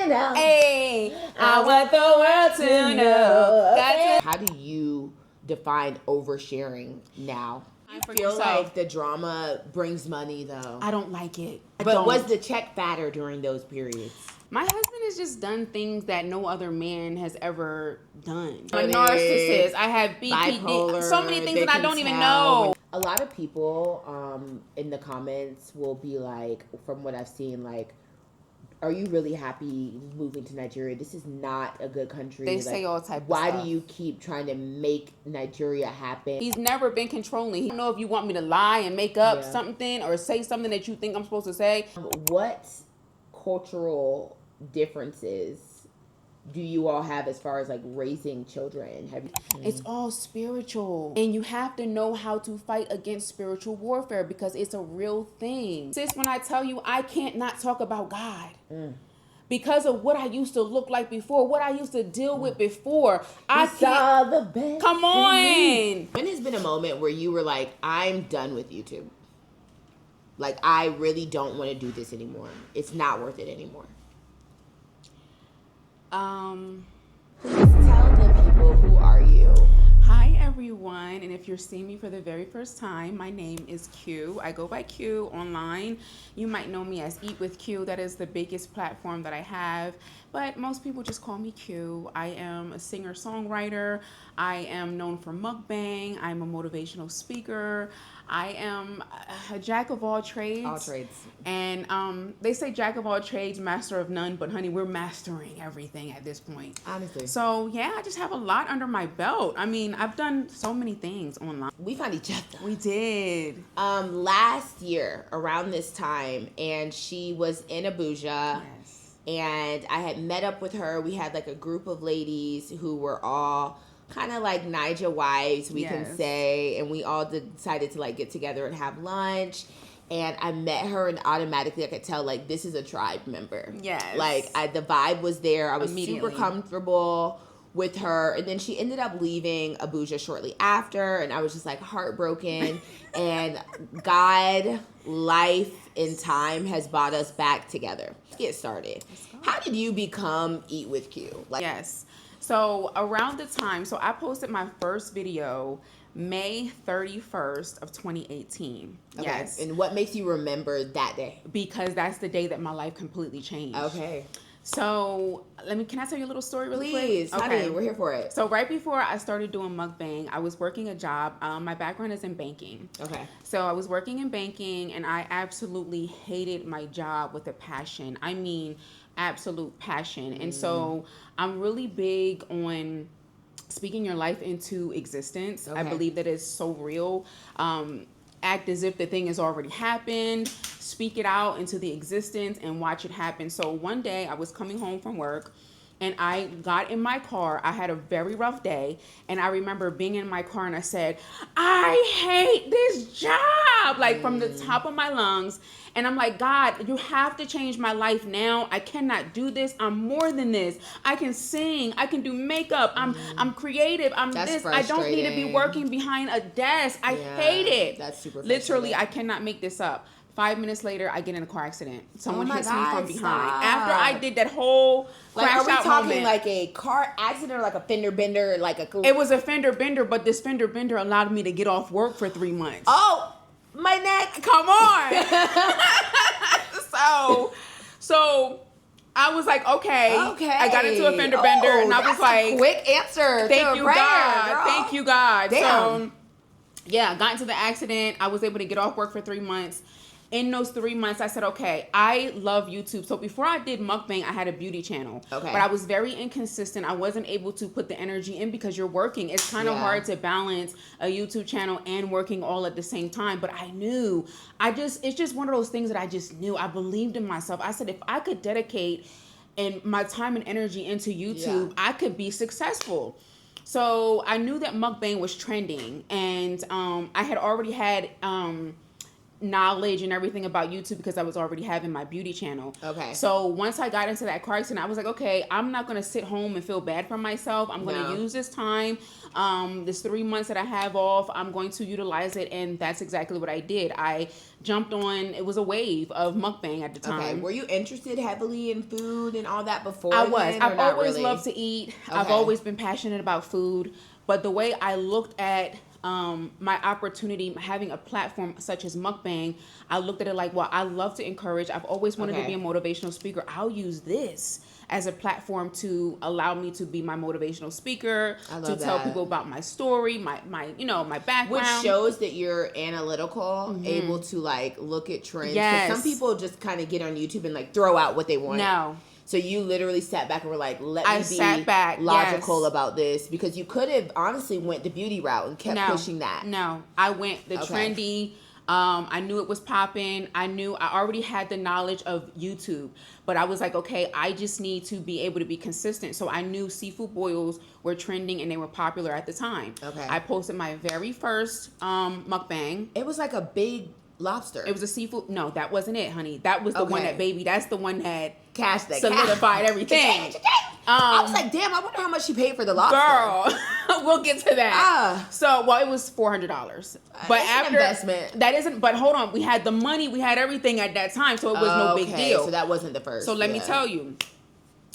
you know. Hey, I want the world to know. How do you define oversharing now? I feel yourself. like the drama brings money, though. I don't like it. But was the check fatter during those periods? My husband has just done things that no other man has ever done. I'm a It narcissist. is I have BPD. bipolar, So many things they that I can don't even tell. know. A lot of people in the comments will be like, from what I've seen, like, are you really happy moving to Nigeria? This is not a good country. They like, say all types of why stuff. do you keep trying to make Nigeria happen? He's never been controlling. I don't know if you want me to lie and make up Yeah. something or say something that you think I'm supposed to say. What cultural differences do you all have as far as like raising children? It's all spiritual, and you have to know how to fight against spiritual warfare because it's a real thing. Sis, when I tell you I can't not talk about God because of what I used to look like before, what I used to deal with before, I saw the best. Come on. When has been a moment where you were like, I'm done with YouTube? Like, I really don't want to do this anymore. It's not worth it anymore. Please tell the people, who are you? Hi everyone, and if you're seeing me for the very first time, my name is Q. I go by Q online. You might know me as Eat with Q. That is the biggest platform that I have, but most people just call me Q. I am a singer-songwriter. I am known for mukbang. I'm a motivational speaker. I am a jack of all trades. All trades. And they say jack of all trades, master of none, but honey, we're mastering everything at this point. Honestly. So yeah, I just have a lot under my belt. I mean, I've done so many things online. We found each other. We did. Last year around this time, and she was in Abuja. Yes. And I had met up with her. We had like a group of ladies who were all kind of like Niger wives, we can say, and we all decided to like get together and have lunch. And I met her, and automatically I could tell like this is a tribe member. Yes. Like the vibe was there. I was super comfortable with her, and then she ended up leaving Abuja shortly after, and I was just like heartbroken. And God, life, and time has brought us back together. Let's get started. How did you become Eat with Q? Like, yes. So around the time, so I posted my first video May 31st of 2018. Okay. Yes. And what makes you remember that day? Because that's the day that my life completely changed. Okay. So can I tell you a little story really quick? Please, honey, we're here for it. So right before I started doing mukbang, I was working a job. My background is in banking. Okay. So I was working in banking, and I absolutely hated my job with a passion. I mean, absolute passion. And so I'm really big on speaking your life into existence. Okay. I believe that is so real. Act as if the thing has already happened, speak it out into the existence, and watch it happen. So one day I was coming home from work, and I got in my car. I had a very rough day, and I remember being in my car, and I said, I hate this job, like from the top of my lungs. And I'm like, God, you have to change my life now. I cannot do this. I'm more than this. I can sing. I can do makeup. I'm creative. That's this. I don't need to be working behind a desk. I hate it. That's super Literally, frustrating. I cannot make this up. 5 minutes later, I get in a car accident. Someone hits me from behind. Stop. After I did that whole like, crash are we out talking moment, like a car accident or like a fender bender? Like a it was a fender bender, but this fender bender allowed me to get off work for 3 months. Oh, my neck. Come on. So I was like, okay. I got into a fender bender, and I was like, quick answer. Thank you, God. Girl. Thank you, God. Damn. So, yeah, I got into the accident. I was able to get off work for 3 months. In those 3 months, I said, okay, I love YouTube. So before I did mukbang, I had a beauty channel. Okay. But I was very inconsistent. I wasn't able to put the energy in because you're working. It's kind of hard to balance a YouTube channel and working all at the same time. But I knew, it's just one of those things that I just knew. I believed in myself. I said, if I could dedicate my time and energy into YouTube, I could be successful. So I knew that mukbang was trending, and I had already had knowledge and everything about YouTube because I was already having my beauty channel. Okay. So once I got into that car accident, I was like, okay, I'm not going to sit home and feel bad for myself. I'm going to use this time, this 3 months that I have off, I'm going to utilize it. And that's exactly what I did. I jumped on, it was a wave of mukbang at the time. Okay. Were you interested heavily in food and all that before? I was. I've always really? loved to eat. Okay. I've always been passionate about food. But the way I looked at my opportunity, having a platform such as mukbang, I looked at it like, well, I love to encourage. I've always wanted to be a motivational speaker. I'll use this as a platform to allow me to be my motivational speaker, to tell people about my story, my background. Which shows that you're analytical, able to like look at trends. Yes. Because some people just kind of get on YouTube and like throw out what they want. No. So you literally sat back and were like, let me be logical about this. Because you could have honestly went the beauty route and kept pushing that. No, I went the trendy. I knew it was popping. I already had the knowledge of YouTube. But I was like, okay, I just need to be able to be consistent. So I knew seafood boils were trending and they were popular at the time. Okay. I posted my very first mukbang. It was like a big lobster. It was a seafood. No, that wasn't it, honey. That was the one that's the one that solidified everything. I was like, damn, I wonder how much she paid for the lobster. Girl, we'll get to that. It was $400. But after investment. That isn't, but hold on, we had the money, we had everything at that time, so it was no big deal. So that wasn't the first. So let me tell you.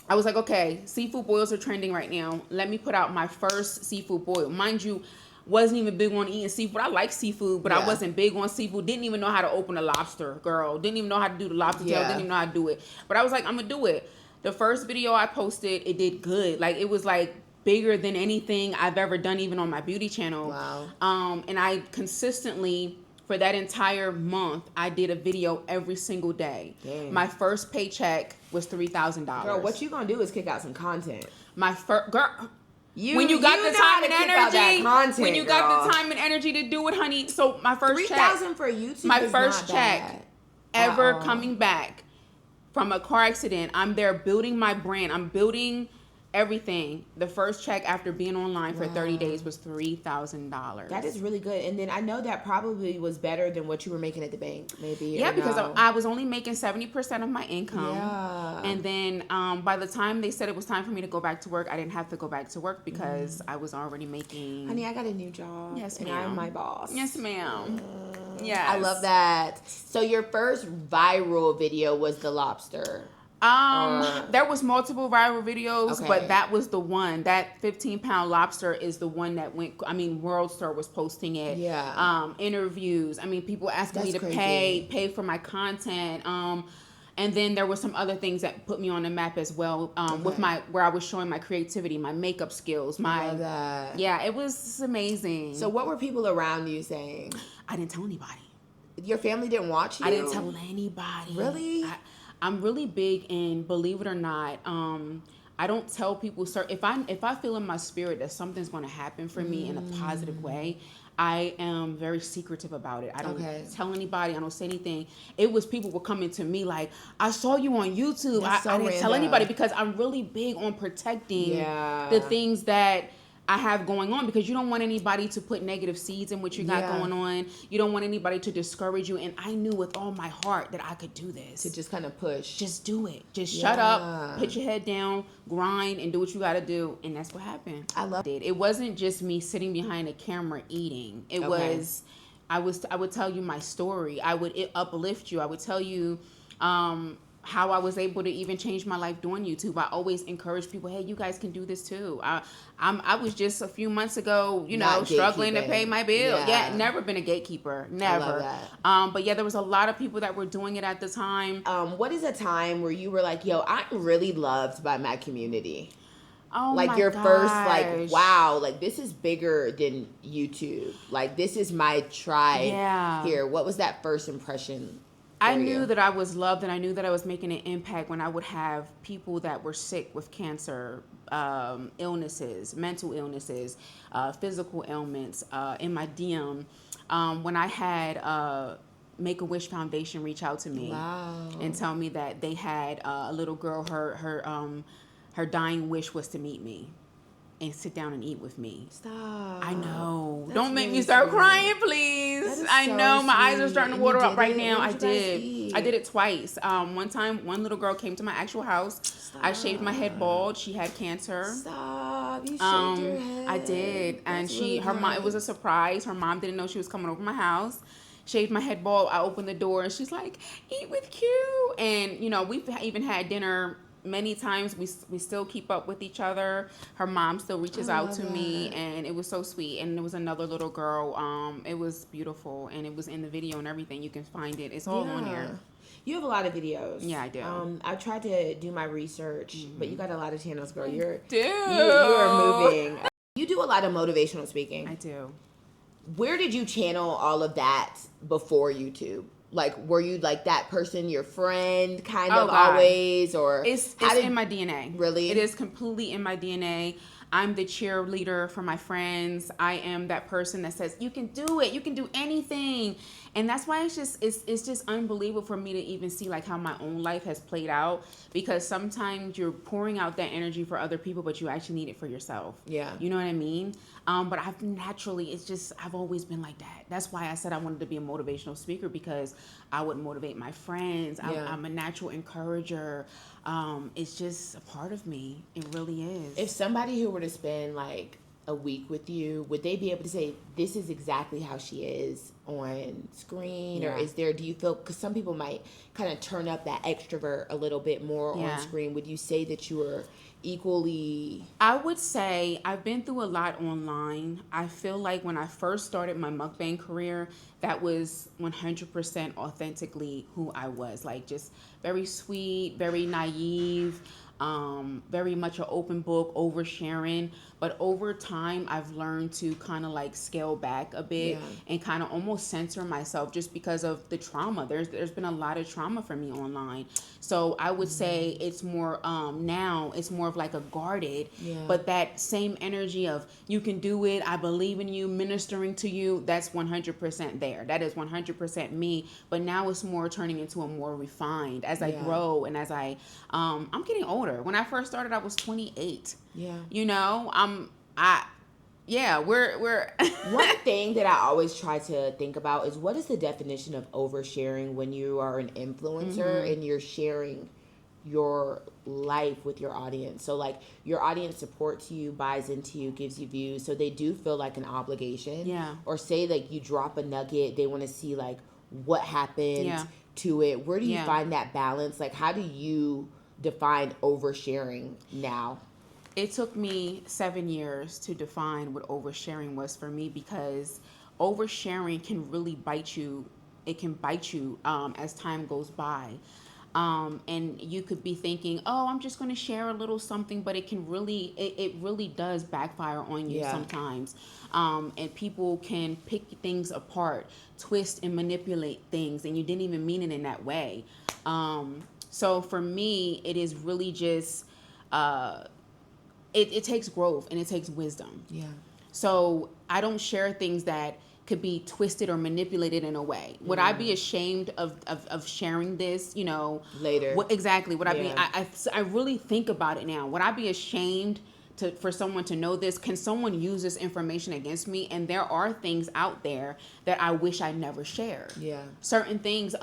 I was like, okay, seafood boils are trending right now. Let me put out my first seafood boil. Mind you, wasn't even big on eating seafood. I like seafood, but I wasn't big on seafood. Didn't even know how to open a lobster, girl. Didn't even know how to do the lobster tail. Didn't even know how to do it. But I was like, I'm going to do it. The first video I posted, it did good. Like, it was like bigger than anything I've ever done, even on my beauty channel. Wow. And I consistently, for that entire month, I did a video every single day. Dang. My first paycheck was $3,000. Girl, what you going to do is kick out some content. When you got the time and energy, when you got the time and energy to do it, honey. So my first $3,000 for YouTube. My first check ever coming back from a car accident. I'm there building my brand. I'm building everything. The first check after being online for 30 days was $3,000. That is really good. And then I know that probably was better than what you were making at the bank, maybe. Yeah, because I was only making 70% of my income. Yeah. And then by the time they said it was time for me to go back to work, I didn't have to go back to work because I was already making... Honey, I got a new job. Yes, ma'am. And I'm my boss. Yes, ma'am. Yes. I love that. So your first viral video was the lobster. There was multiple viral videos, but that was the one. That 15-pound lobster is the one that went. I mean, World Star was posting it. Yeah. Interviews. I mean, people asking me to pay for my content. And then there were some other things that put me on the map as well. With where I was showing my creativity, my makeup skills, yeah, it was amazing. So what were people around you saying? I didn't tell anybody. Your family didn't watch you? I didn't tell anybody. Really? I'm really big in, believe it or not, I don't tell people, if I feel in my spirit that something's going to happen for me in a positive way, I am very secretive about it. I don't tell anybody. I don't say anything. It was people were coming to me like, I saw you on YouTube. I didn't tell anybody because I'm really big on protecting the things that I have going on, because you don't want anybody to put negative seeds in what you got going on. You don't want anybody to discourage you. And I knew with all my heart that I could do this. To just kind of push. Just do it. Just shut up, put your head down, grind, and do what you got to do. And that's what happened. I love it. It wasn't just me sitting behind a camera eating. It was, I would tell you my story. I would uplift you. I would tell you, how I was able to even change my life doing YouTube. I always encourage people, hey, you guys can do this too. I was just a few months ago, struggling to pay my bill. Yeah, never been a gatekeeper. Never. I love that. But yeah, there was a lot of people that were doing it at the time. What is a time where you were like, yo, I'm really loved by my community? Oh, like my your gosh. First, like, wow, like this is bigger than YouTube. Like this is my tribe here. What was that first impression? I knew that I was loved, and I knew that I was making an impact when I would have people that were sick with cancer, illnesses, mental illnesses, physical ailments in my DM. When I had Make-A-Wish Foundation reach out to me and tell me that they had a little girl, her dying wish was to meet me. and sit down and eat with me. Stop. I know. That's Don't make really me start sweet. crying, please. I so know my eyes are sweet. starting to And water you up right did it? now. What I did you guys did. eat? I did it twice. One time, one little girl came to my actual house. Stop. I shaved my head bald. She had cancer. Stop. You shaved your head. I did, and That's really her mom. It was a surprise. Her mom didn't know she was coming over my house. Shaved my head bald. I opened the door, and she's like, "Eat with Q." And we've even had dinner many times. We still keep up with each other. Her mom still reaches out to me, and it was so sweet. And there was another little girl. It was beautiful, and it was in the video and everything. You can find it. It's all on there. You have a lot of videos. Yeah, I do. I tried to do my research, but you got a lot of channels, girl. You are moving. You do a lot of motivational speaking. I do. Where did you channel all of that before YouTube? Like, were you like that person, your friend, kind of always, or it's in my DNA. Really, it is completely in my DNA. I'm the cheerleader for my friends. I am that person that says, you can do it. You can do anything. And that's why it's just unbelievable for me to even see like how my own life has played out, because sometimes you're pouring out that energy for other people, but you actually need it for yourself. Yeah. You know what I mean? But I've always been like that. That's why I said I wanted to be a motivational speaker, because I would motivate my friends. I'm a natural encourager. It's just a part of me. It really is. If somebody who were to spend like a week with you, would they be able to say, this is exactly how she is on screen? Or do you feel, because some people might kind of turn up that extrovert a little bit more on screen. Would you say that you were equally? I would say I've been through a lot online. I feel like when I first started my mukbang career, that was 100% authentically who I was. Like, just very sweet, very naive, very much an open book, oversharing. But over time, I've learned to kind of like scale back a bit and kind of almost censor myself, just because of the trauma. There's been a lot of trauma for me online. So I would say it's more, now it's more of like a guarded, but that same energy of you can do it, I believe in you, ministering to you, that's 100% there. That is 100% me. But now it's more turning into a more refined as I grow and as I'm getting older. When I first started, I was 28. Yeah. We're One thing that I always try to think about is, what is the definition of oversharing when you are an influencer and you're sharing your life with your audience? So like, your audience supports you, buys into you, gives you views, so they do feel like an obligation. Yeah. Or say like you drop a nugget, they want to see like what happened to it. Where do you find that balance? Like, how do you define oversharing now? It took me 7 years to define what oversharing was for me, because oversharing can really bite you. It can bite you as time goes by. And you could be thinking, oh, I'm just going to share a little something, but it really does backfire on you sometimes. And people can pick things apart, twist and manipulate things, and you didn't even mean it in that way. So for me, it is really just, it takes growth and it takes wisdom. Yeah. So I don't share things that could be twisted or manipulated in a way. Would I be ashamed of sharing this, later? Exactly. Would I be, I really think about it now. Would I be ashamed for someone to know this? Can someone use this information against me? And there are things out there that I wish I never shared. Yeah. Certain things,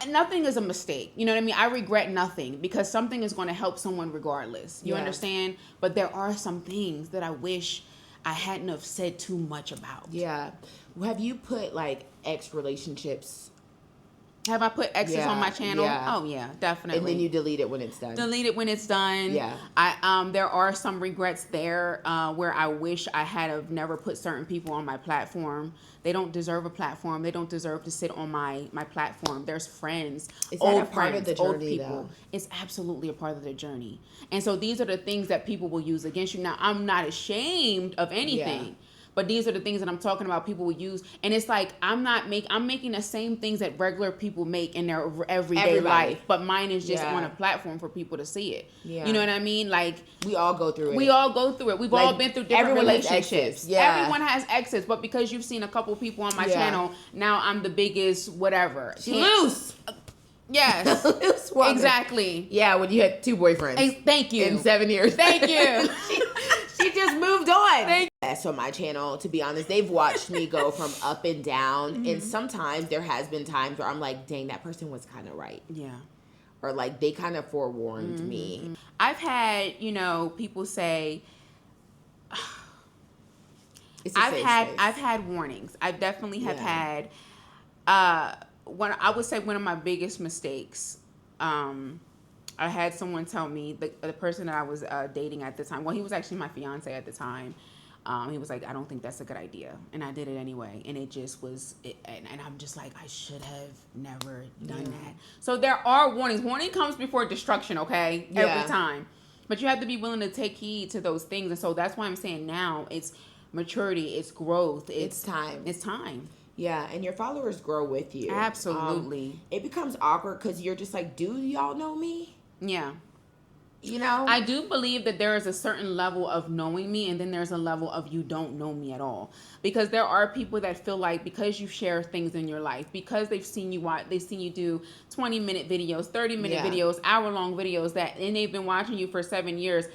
nothing is a mistake. You know what I mean? I regret nothing, because something is going to help someone regardless. You understand? But there are some things that I wish I hadn't have said too much about. Yeah. Have you put like ex relationships? Have I put exes on my channel? Yeah. Oh yeah, definitely. And then you delete it when it's done. Delete it when it's done. Yeah. There are some regrets there where I wish I had have never put certain people on my platform. They don't deserve a platform. They don't deserve to sit on my platform. There's friends, is that old a part friends, of the journey, old people. Though? It's absolutely a part of the journey. And so these are the things that people will use against you. Now, I'm not ashamed of anything. Yeah. But these are the things that I'm talking about people will use. And it's like, I'm making the same things that regular people make in their everyday life. But mine is just on a platform for people to see it. Yeah. You know what I mean? Like, we all go through it. We've like, all been through different relationships. Yeah. Everyone has exes. But because you've seen a couple people on my channel, now I'm the biggest whatever. She loose. Yes. Loose woman. Exactly. Yeah, when you had 2 boyfriends. Thank you. In 7 years. Thank you. She just moved on. That's on my channel, to be honest. They've watched me go from up and down. And sometimes there has been times where I'm like, dang, that person was kind of right. Yeah. Or like they kind of forewarned me. I've had, people say, I've had warnings. I definitely have had one of my biggest mistakes. I had someone tell me, the person that I was dating at the time, well, he was actually my fiance at the time. He was like, I don't think that's a good idea. And I did it anyway. And it just was, and I'm just like, I should have never done that. So there are warnings. Warning comes before destruction, okay? Yeah. Every time. But you have to be willing to take heed to those things. And so that's why I'm saying now it's maturity, it's growth. It's time. It's time. Yeah, and your followers grow with you. Absolutely. It becomes awkward because you're just like, do y'all know me? Yeah. I do believe that there is a certain level of knowing me, and then there's a level of you don't know me at all. Because there are people that feel like because you share things in your life, because they've seen you do 20-minute videos, 30-minute videos, hour-long videos, and they've been watching you for 7 years.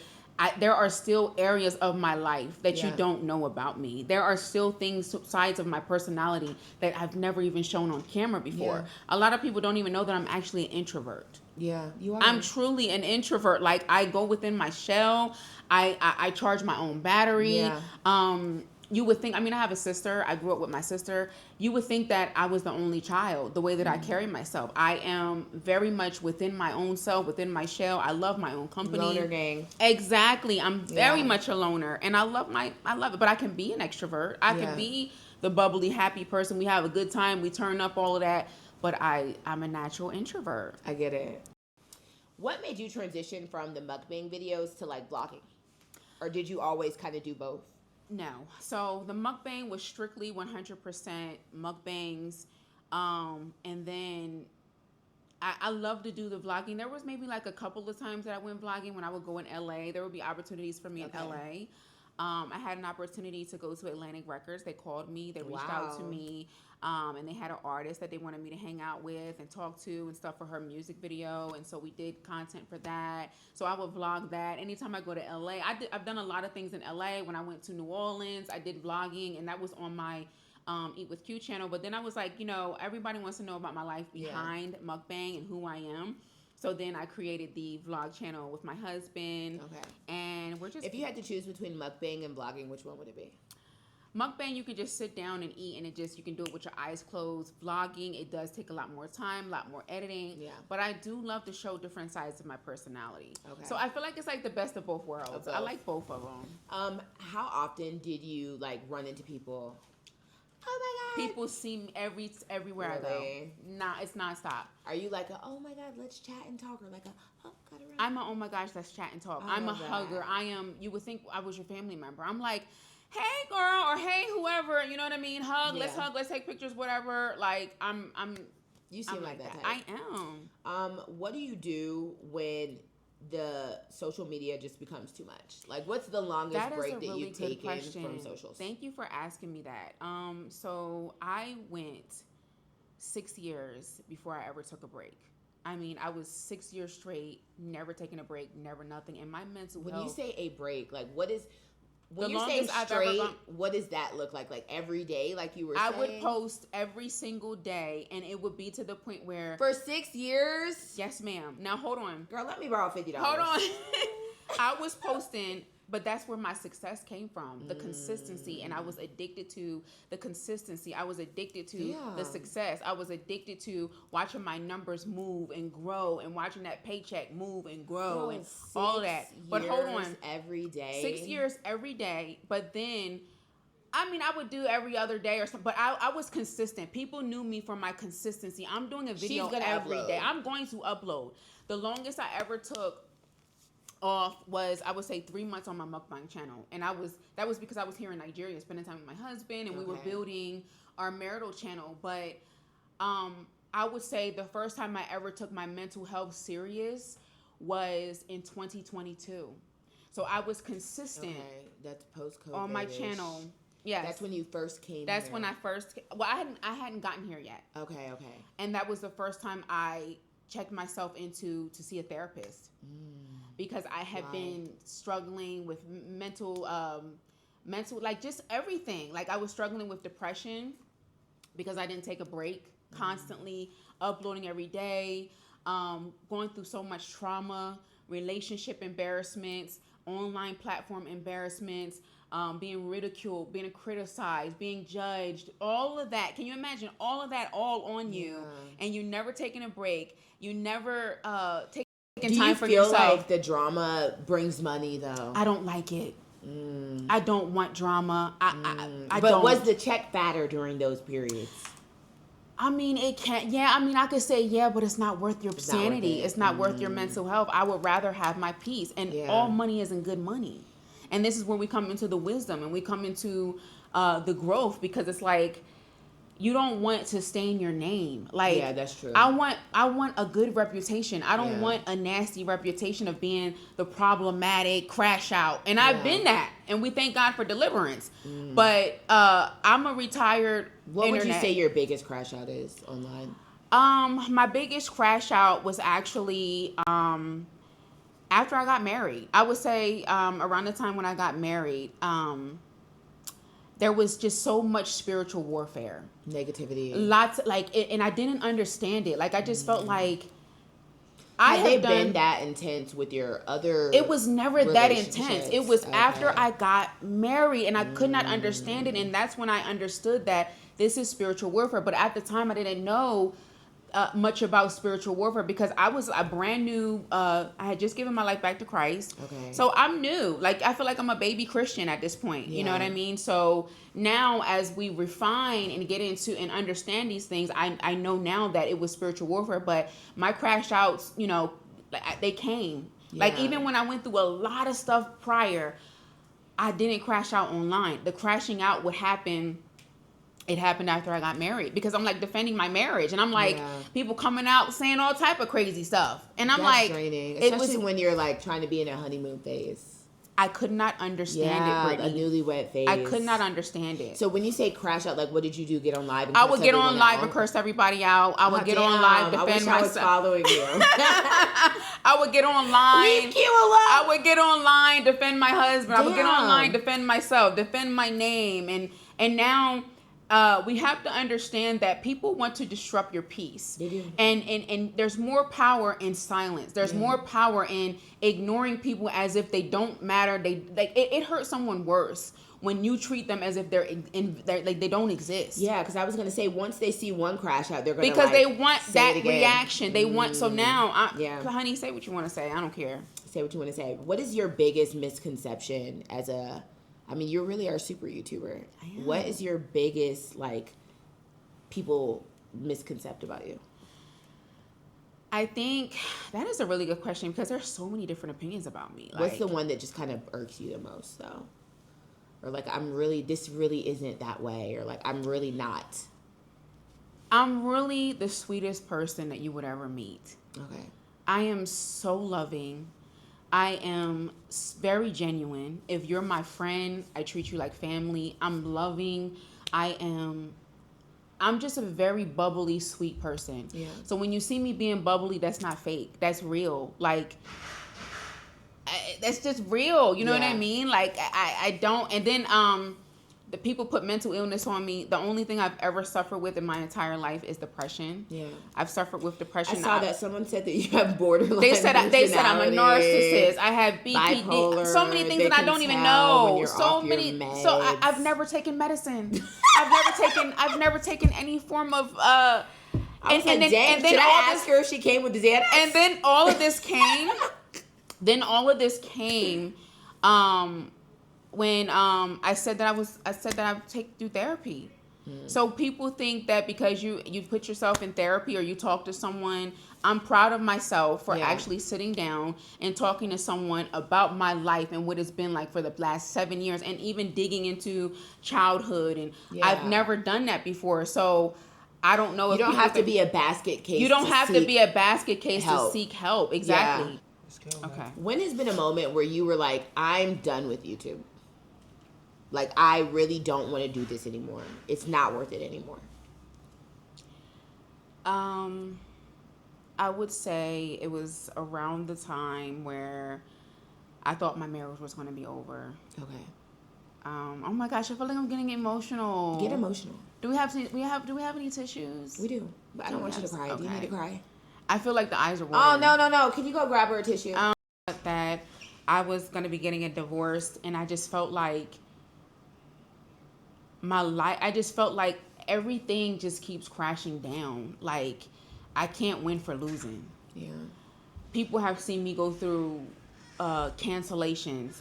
There are still areas of my life that you don't know about me. There are still sides of my personality that I've never even shown on camera before. Yeah. A lot of people don't even know that I'm actually an introvert. Yeah, you are. I'm truly an introvert. Like, I go within my shell. I charge my own battery. Yeah. You would think, I have a sister. I grew up with my sister. You would think that I was the only child, the way that I carry myself. I am very much within my own self, within my shell. I love my own company. Loner gang. Exactly. I'm very much a loner, and I love it, but I can be an extrovert. I can be the bubbly, happy person. We have a good time. We turn up, all of that, but I'm a natural introvert. I get it. What made you transition from the mukbang videos to like vlogging? Or did you always kind of do both? No. So the mukbang was strictly 100% mukbangs. And then I love to do the vlogging. There was maybe like a couple of times that I went vlogging when I would go in LA. There would be opportunities for me in LA. I had an opportunity to go to Atlantic Records. They called me. They reached out to me. And they had an artist that they wanted me to hang out with and talk to and stuff for her music video. And so we did content for that. So I would vlog that. Anytime I go to LA, I've done a lot of things in LA. When I went to New Orleans, I did vlogging, and that was on my Eat With Q channel. But then I was like, everybody wants to know about my life behind mukbang and who I am. So then I created the vlog channel with my husband. Okay. And we're just... If you had to choose between mukbang and vlogging, which one would it be? Mukbang, you can just sit down and eat, and you can do it with your eyes closed. Vlogging, it does take a lot more time, a lot more editing. Yeah. But I do love to show different sides of my personality. Okay. So I feel like it's like the best of both worlds. I like both of them. How often did you like run into people? Oh my God. People see me everywhere really? I go. Nah, it's nonstop. Are you like oh my God, let's chat and talk, or like gotta run? I'm oh my gosh, let's chat and talk. I'm a hugger. You would think I was your family member. I'm like, hey girl, or hey whoever, you know what I mean? Hug, let's hug, let's take pictures, whatever. Like you seem like that type. I am. What do you do when the social media just becomes too much? Like, what's the longest break that you've taken from socials? Thank you for asking me that. So I went 6 years before I ever took a break. I was 6 years straight, never taking a break, never nothing. And my mental health. When you say a break, like what is... When you say straight, what does that look like? Like every day, like you were saying? I would post every single day, and it would be to the point where... For 6 years? Yes, ma'am. Now, hold on. Girl, let me borrow $50. Hold on. I was posting... But that's where my success came from, the consistency. And I was addicted to the consistency. I was addicted to the success. I was addicted to watching my numbers move and grow and watching that paycheck move and grow and all that. But hold on. Every day. 6 years every day. But then, I would do every other day or something. But I was consistent. People knew me for my consistency. I'm doing a video every day. I'm going to upload. The longest I ever took off was, I would say, 3 months on my mukbang channel, and that was because I was here in Nigeria spending time with my husband, and we were building our marital channel. But I would say the first time I ever took my mental health serious was in 2022. So I was consistent. Okay, that's post-COVID on my channel. Yes, that's when you first came. When I first. Well, I hadn't gotten here yet. Okay. And that was the first time I checked myself into to see a therapist because I had been struggling with mental like just everything. Like I was struggling with depression because I didn't take a break, constantly uploading every day, going through so much trauma, relationship embarrassments, online platform embarrassments, being ridiculed, being criticized, being judged, all of that. Can you imagine all of that all on you, and you never taking a break? You never taking time for yourself. Do you feel like the drama brings money though? I don't like it. I don't want drama. I but don't. was the check fatter during those periods? I mean, it can't. Yeah, I mean, I could say yeah, but it's not worth your sanity. It's not worth your mental health. I would rather have my peace. And all money isn't good money. And this is where we come into the wisdom and we come into the growth, because it's like you don't want to stain your name. Like, yeah, that's true. I want a good reputation. I don't want a nasty reputation of being the problematic crash out. And I've been that. And we thank God for deliverance. But I'm a retired What would you say your biggest crash out is online? My biggest crash out was actually after I got married. I would say around the time when I got married, there was just so much spiritual warfare. Negativity. Lots, like, and I didn't understand it. Like, I just felt like Had they been that intense with your other It was never that intense. It was after I got married, and I could not understand it. And that's when I understood that this is spiritual warfare. But at the time, I didn't know much about spiritual warfare because I was a brand new, I had just given my life back to Christ. Okay. So I'm new. Like, I feel like I'm a baby Christian at this point. You know what I mean? So now as we refine and get into and understand these things, I know now that it was spiritual warfare, but my crash outs, you know, they came. Like, even when I went through a lot of stuff prior, I didn't crash out online. The crashing out would happen. It happened after I got married because I'm like defending my marriage, and I'm like people coming out saying all type of crazy stuff, and I'm That's like, draining, especially when you're like trying to be in a honeymoon phase. I could not understand it, Brittany. A newlywed phase. I could not understand it. So when you say crash out, like what did you do? Get on live? And I would get on live and curse everybody out. I would get on live, defend myself. I was following you. I would get online. Leave Q alone. I would get online, defend my husband. I would get online, defend myself, defend my name, and now. We have to understand that people want to disrupt your peace. They do. And there's more power in silence. There's more power in ignoring people as if they don't matter. It hurts someone worse when you treat them as if they're like they don't exist. Yeah, because I was gonna say once they see one crash out, they're gonna because they want that reaction. They want so now. Honey, say what you want to say. I don't care. Say what you want to say. What is your biggest misconception as a? I mean, you really are a super YouTuber. I am. What is your biggest, like, people misconcept about you? I think that is a really good question because there's so many different opinions about me. What's the one that just kind of irks you the most, though? Or, like, this really isn't that way. Or, like, I'm really not. I'm really the sweetest person that you would ever meet. Okay. I am so loving. I am very genuine. If you're my friend, I treat you like family. I'm loving. I'm just a very bubbly, sweet person. Yeah. So when you see me being bubbly, that's not fake. That's real. Like, that's just real. You know what I mean? Like, I don't. And then the people put mental illness on me. The only thing I've ever suffered with in my entire life is depression. Yeah, I've suffered with depression. I saw that someone said that you have borderline. They said I'm a narcissist. I have BPD. Bipolar, so many things that I don't even know. So many. So I've never taken medicine. I've never taken any form of. And then should I ask her if she came with the Xanax? And then all of this came. When I said that I would do therapy. So people think that because you put yourself in therapy or you talk to someone, I'm proud of myself for actually sitting down and talking to someone about my life and what it's been like for the last 7 years and even digging into childhood. And I've never done that before. So I don't know if you don't have to be a basket case. You don't have to be a basket case to seek help. Exactly. Yeah. Okay. When has been a moment where you were like, I'm done with YouTube? Like, I really don't want to do this anymore. It's not worth it anymore. I would say it was around the time where I thought my marriage was going to be over. Okay. Oh my gosh, I feel like I'm getting emotional. Get emotional. Do we have any tissues? We do. But I don't want you to cry. Okay. Do you need to cry? I feel like the eyes are watering. Oh, no. Can you go grab her a tissue? That I was going to be getting a divorce, and I just felt like everything just keeps crashing down. Like, I can't win for losing. Yeah. People have seen me go through cancellations.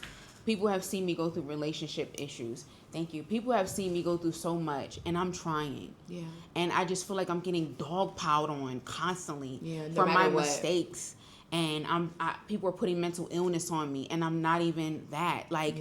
People have seen me go through relationship issues. Thank you. People have seen me go through so much, and I'm trying. Yeah. And I just feel like I'm getting dogpiled on constantly no for my what. mistakes. And people are putting mental illness on me, and I'm not even that. Like,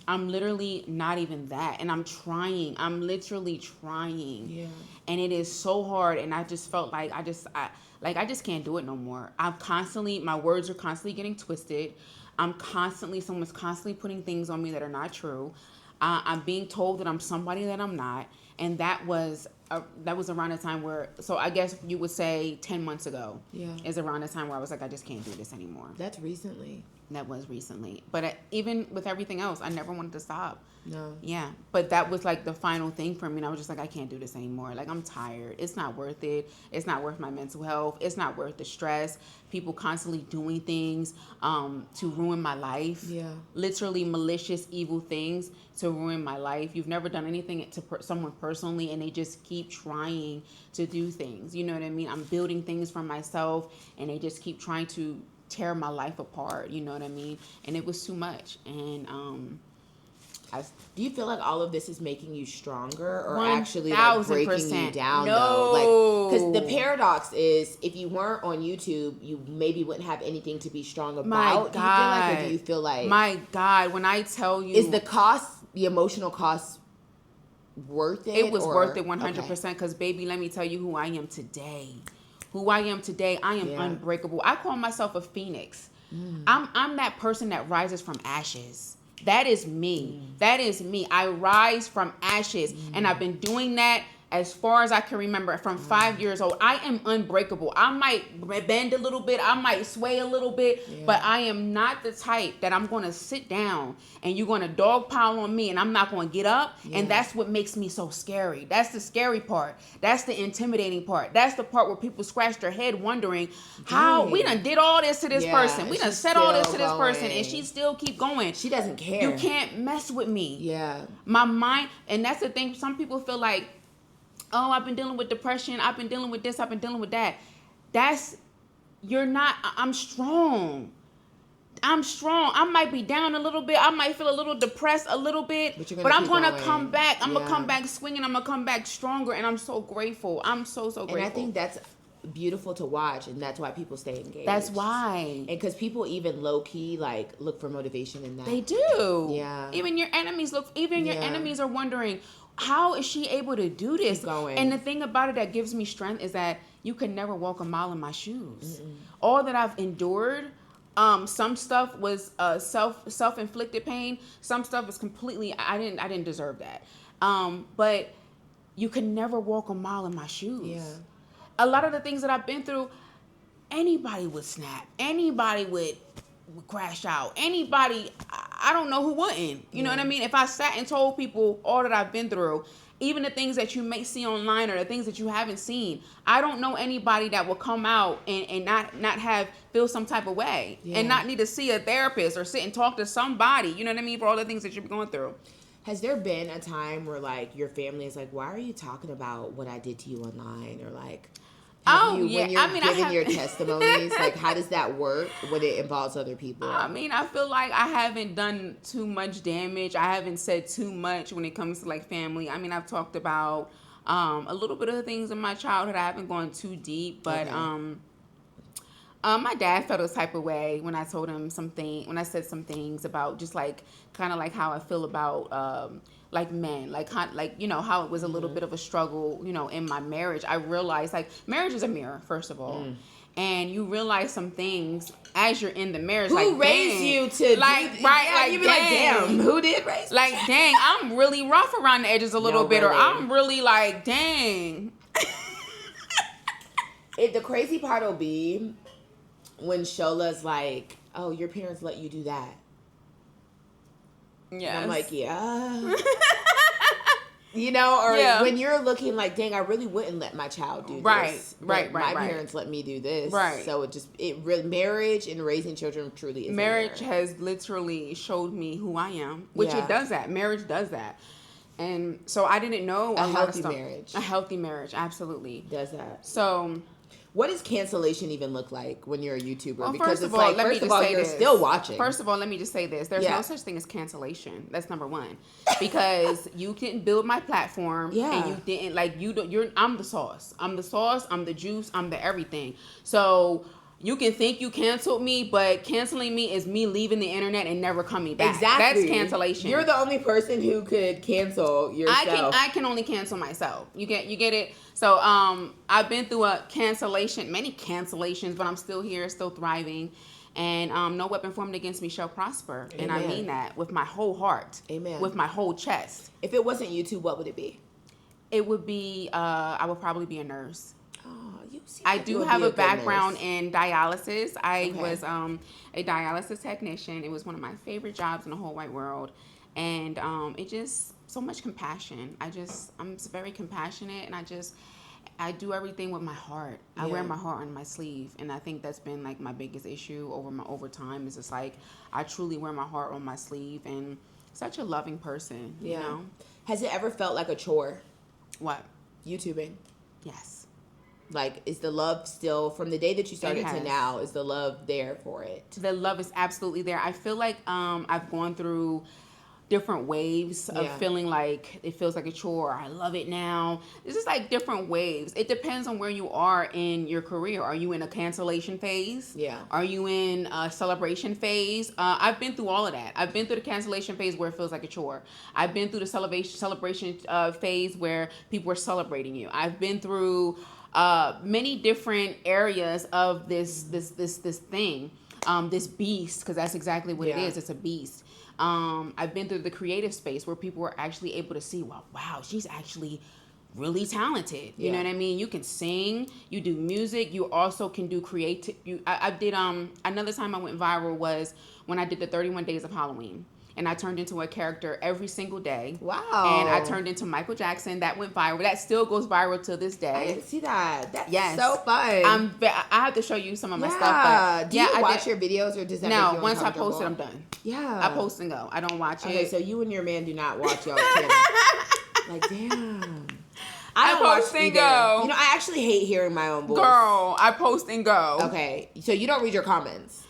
I'm literally not even that. And I'm trying. I'm literally trying. Yeah. And it is so hard. And I just felt like I just can't do it no more. My words are constantly getting twisted. Someone's constantly putting things on me that are not true. I'm being told that I'm somebody that I'm not. And that was around the time where, so I guess you would say 10 months ago is around the time where I was like, I just can't do this anymore. That's recently. That was recently. But even with everything else, I never wanted to stop. No. Yeah. But that was like the final thing for me. And I was just like, I can't do this anymore. Like, I'm tired. It's not worth it. It's not worth my mental health. It's not worth the stress. People constantly doing things to ruin my life. Yeah. Literally malicious, evil things to ruin my life. You've never done anything to someone personally, and they just keep trying to do things. You know what I mean? I'm building things for myself, and they just keep trying to tear my life apart. You know what I mean? And it was too much. And do you feel like all of this is making you stronger, or actually like breaking you down? No. Though, like, because the paradox is, if you weren't on YouTube, you maybe wouldn't have anything to be strong about. My God. Do you feel like? My God, when I tell you, is the emotional cost worth it? It was worth it 100%. Because baby, let me tell you who I am today. I am unbreakable. I call myself a phoenix. I'm that person that rises from ashes. That is me. That is me. I rise from ashes. And I've been doing that as far as I can remember, from 5 years old. I am unbreakable. I might bend a little bit. I might sway a little bit. But I am not the type that I'm going to sit down and you're going to dogpile on me and I'm not going to get up. And that's what makes me so scary. That's the scary part. That's the intimidating part. That's the part where people scratch their head wondering how we done did all this to this person. We done said all this to this person and she still keep going. She doesn't care. You can't mess with me. Yeah. My mind, and that's the thing. Some people feel like, oh, I've been dealing with depression. I've been dealing with this. I've been dealing with that. You're not, I'm strong. I might be down a little bit. I might feel a little depressed a little bit. But I'm going to come back. I'm going to come back swinging. I'm going to come back stronger. And I'm so grateful. I'm so grateful. And I think that's beautiful to watch. And that's why people stay engaged. That's why. And because people even low-key, like, look for motivation in that. They do. Yeah. Even your enemies enemies are wondering, how is she able to do this? And the thing about it that gives me strength is that you can never walk a mile in my shoes. All that I've endured, some stuff was self-inflicted pain. Some stuff was completely, I didn't deserve that. But you can never walk a mile in my shoes. Yeah. A lot of the things that I've been through, anybody would snap. Anybody would crash out. Anybody, I don't know who wouldn't. You know what I mean? If I sat and told people all that I've been through, even the things that you may see online or the things that you haven't seen, I don't know anybody that will come out and not feel some type of way and not need to see a therapist or sit and talk to somebody, you know what I mean, for all the things that you're going through. Has there been a time where, like, your family is like, why are you talking about what I did to you online? Or, like, when you're giving your testimonies, like, how does that work when it involves other people? I mean, I feel like I haven't done too much damage. I haven't said too much when it comes to, like, family. I mean, I've talked about a little bit of the things in my childhood. I haven't gone too deep, but my dad felt a type of way when I told him when I said some things about just, like, kind of like how I feel about like men, like you know, how it was a little bit of a struggle, you know, in my marriage. I realized, like, marriage is a mirror, first of all. And you realize some things as you're in the marriage. Who raised you to, like, right? Like, you be like, damn, who did raise me? Like, dang, I'm really rough around the edges a little bit, or I'm really like, dang. The crazy part will be when Shola's like, "Oh, your parents let you do that." Yeah. I'm like, yeah. You know, or when you're looking like, dang, I really wouldn't let my child do this. Right. My parents let me do this. Right. So marriage and raising children truly is marriage has literally showed me who I am, which it does that. Marriage does that. And so I didn't know a lot of stuff. A healthy marriage, absolutely. Does that. So what does cancellation even look like when you're a YouTuber? Well, because it's like, first of all, you're still watching. First of all, let me just say this. There's no such thing as cancellation. That's number one. Because you didn't build my platform. And you didn't, like, I'm the sauce. I'm the sauce. I'm the juice. I'm the everything. So you can think you canceled me, but canceling me is me leaving the internet and never coming back. Exactly. That's cancellation. You're the only person who could cancel yourself. I can only cancel myself. You get it? So I've been through many cancellations, but I'm still here, still thriving. And no weapon formed against me shall prosper. Amen. And I mean that with my whole heart. Amen. With my whole chest. If it wasn't YouTube, what would it be? It would be, I would probably be a nurse. I do have a background in dialysis. I was a dialysis technician. It was one of my favorite jobs in the whole wide world. And it just, so much compassion. I'm very compassionate, and I do everything with my heart. I wear my heart on my sleeve. And I think that's been like my biggest issue over time is it's like, I truly wear my heart on my sleeve, and such a loving person, you know? Has it ever felt like a chore? What? YouTubing. Yes. Like, is the love still, from the day that you started to now, is the love there for it? The love is absolutely there. I feel like I've gone through different waves of feeling like it feels like a chore. I love it now. It's just like different waves. It depends on where you are in your career. Are you in a cancellation phase? Yeah. Are you in a celebration phase? I've been through all of that. I've been through the cancellation phase where it feels like a chore. I've been through the celebration phase where people are celebrating you. I've been through many different areas of this thing, this beast, because that's exactly what it is. It's a beast. I've been through the creative space where people were actually able to see, wow, she's actually really talented. You know what I mean? You can sing, you do music, you also can do creative. I did, another time I went viral was when I did the 31 Days of Halloween. And I turned into a character every single day. Wow. And I turned into Michael Jackson. That went viral. That still goes viral to this day. I didn't see that. That's so fun. I have to show you some of my stuff. But do you watch your videos, or does that make you once I post it, I'm done. Yeah. I post and go. I don't watch it. Okay, so you and your man do not watch y'all channel. Like, damn. I don't post watch and either. go. You know, I actually hate hearing my own voice. Girl, I post and go. Okay, so you don't read your comments.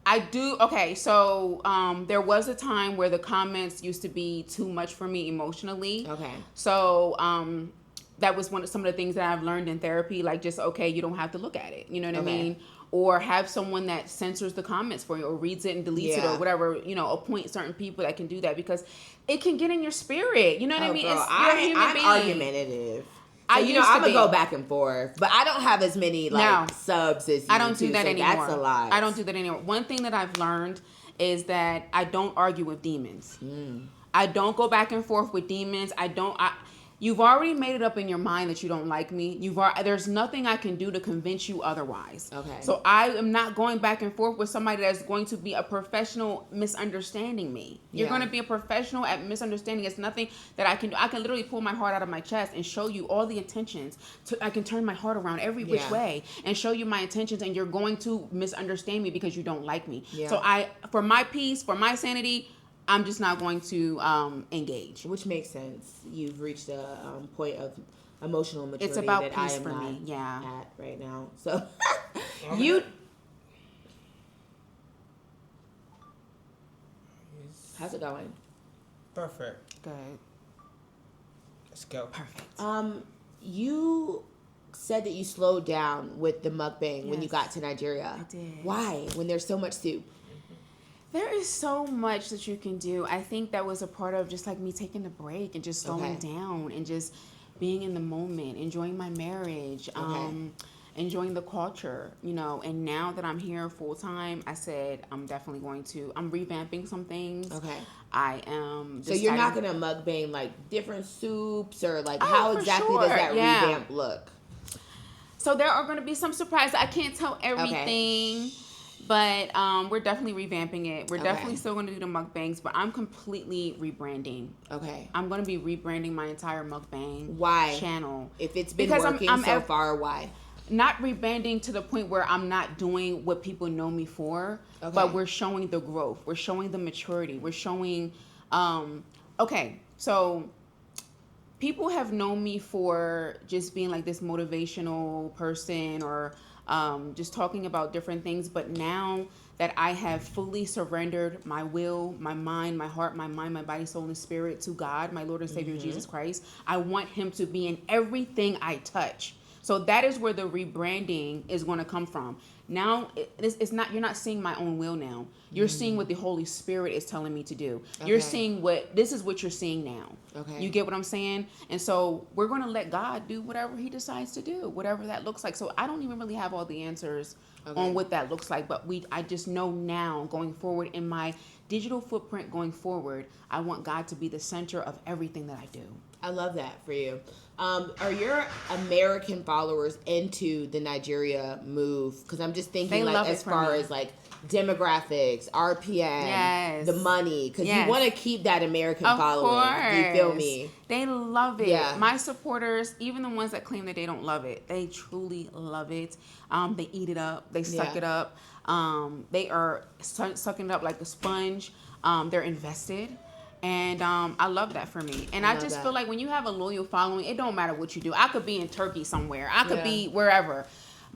I do. Okay, so there was a time where the comments used to be too much for me emotionally. Okay. So that was some of the things that I've learned in therapy. Like, just, okay, you don't have to look at it. You know what I mean? Or have someone that censors the comments for you, or reads it and deletes it, or whatever. You know, appoint certain people that can do that, because it can get in your spirit. You know what I mean? Girl, I'm argumentative. So, I'm going to go back and forth. But I don't have as many, subs as you I don't do that so anymore. That's a lot. I don't do that anymore. One thing that I've learned is that I don't argue with demons. I don't go back and forth with demons. You've already made it up in your mind that you don't like me. There's nothing I can do to convince you otherwise. Okay. So I am not going back and forth with somebody that's going to be a professional misunderstanding me. You're going to be a professional at misunderstanding. It's nothing that I can do. I can literally pull my heart out of my chest and show you all the intentions. I can turn my heart around every which way and show you my intentions, and you're going to misunderstand me because you don't like me. Yeah. So for my peace, for my sanity, I'm just not going to engage. Which makes sense. You've reached a point of emotional maturity it's about that peace I am for not me. at right now. So how's it going? Perfect. Good. Let's go. Perfect. You said that you slowed down with the mukbang when you got to Nigeria. I did. Why? When there's so much soup? There is so much that you can do. I think that was a part of just like me taking a break and just slowing down and just being in the moment, enjoying my marriage, enjoying the culture, and now that I'm here full time, I said I'm revamping some things. Okay. I am. So you're not going to mukbang like different soups, or like how exactly does that revamp look? So there are going to be some surprises. I can't tell everything, but we're definitely revamping it. We're definitely still going to do the mukbangs, but I'm completely rebranding. Okay. I'm going to be rebranding my entire mukbang channel. If it's been working so far, why? Not rebranding to the point where I'm not doing what people know me for, but we're showing the growth. We're showing the maturity. We're showing, so people have known me for just being like this motivational person or just talking about different things. But now that I have fully surrendered my will, my mind, my heart, my mind, my body, soul, and spirit to God, my Lord and Savior, Jesus Christ, I want him to be in everything I touch. So that is where the rebranding is going to come from. Now, it's not. You're not seeing my own will now. You're seeing what the Holy Spirit is telling me to do. You're seeing this is what you're seeing now. Okay. You get what I'm saying? And so we're going to let God do whatever he decides to do, whatever that looks like. So I don't even really have all the answers on what that looks like. But I just know now going forward in my digital footprint going forward, I want God to be the center of everything that I do. I love that for you. Are your American followers into the Nigeria move? Because I'm just thinking like as far as like demographics, RPM, the money, because you want to keep that American following. Do you feel me? They love it. Yeah. My supporters, even the ones that claim that they don't love it, they truly love it. They eat it up. They suck it up. They are sucking it up like a sponge. They're invested. And I love that for me. And I just feel like when you have a loyal following, it don't matter what you do. I could be in Turkey somewhere. I could be wherever.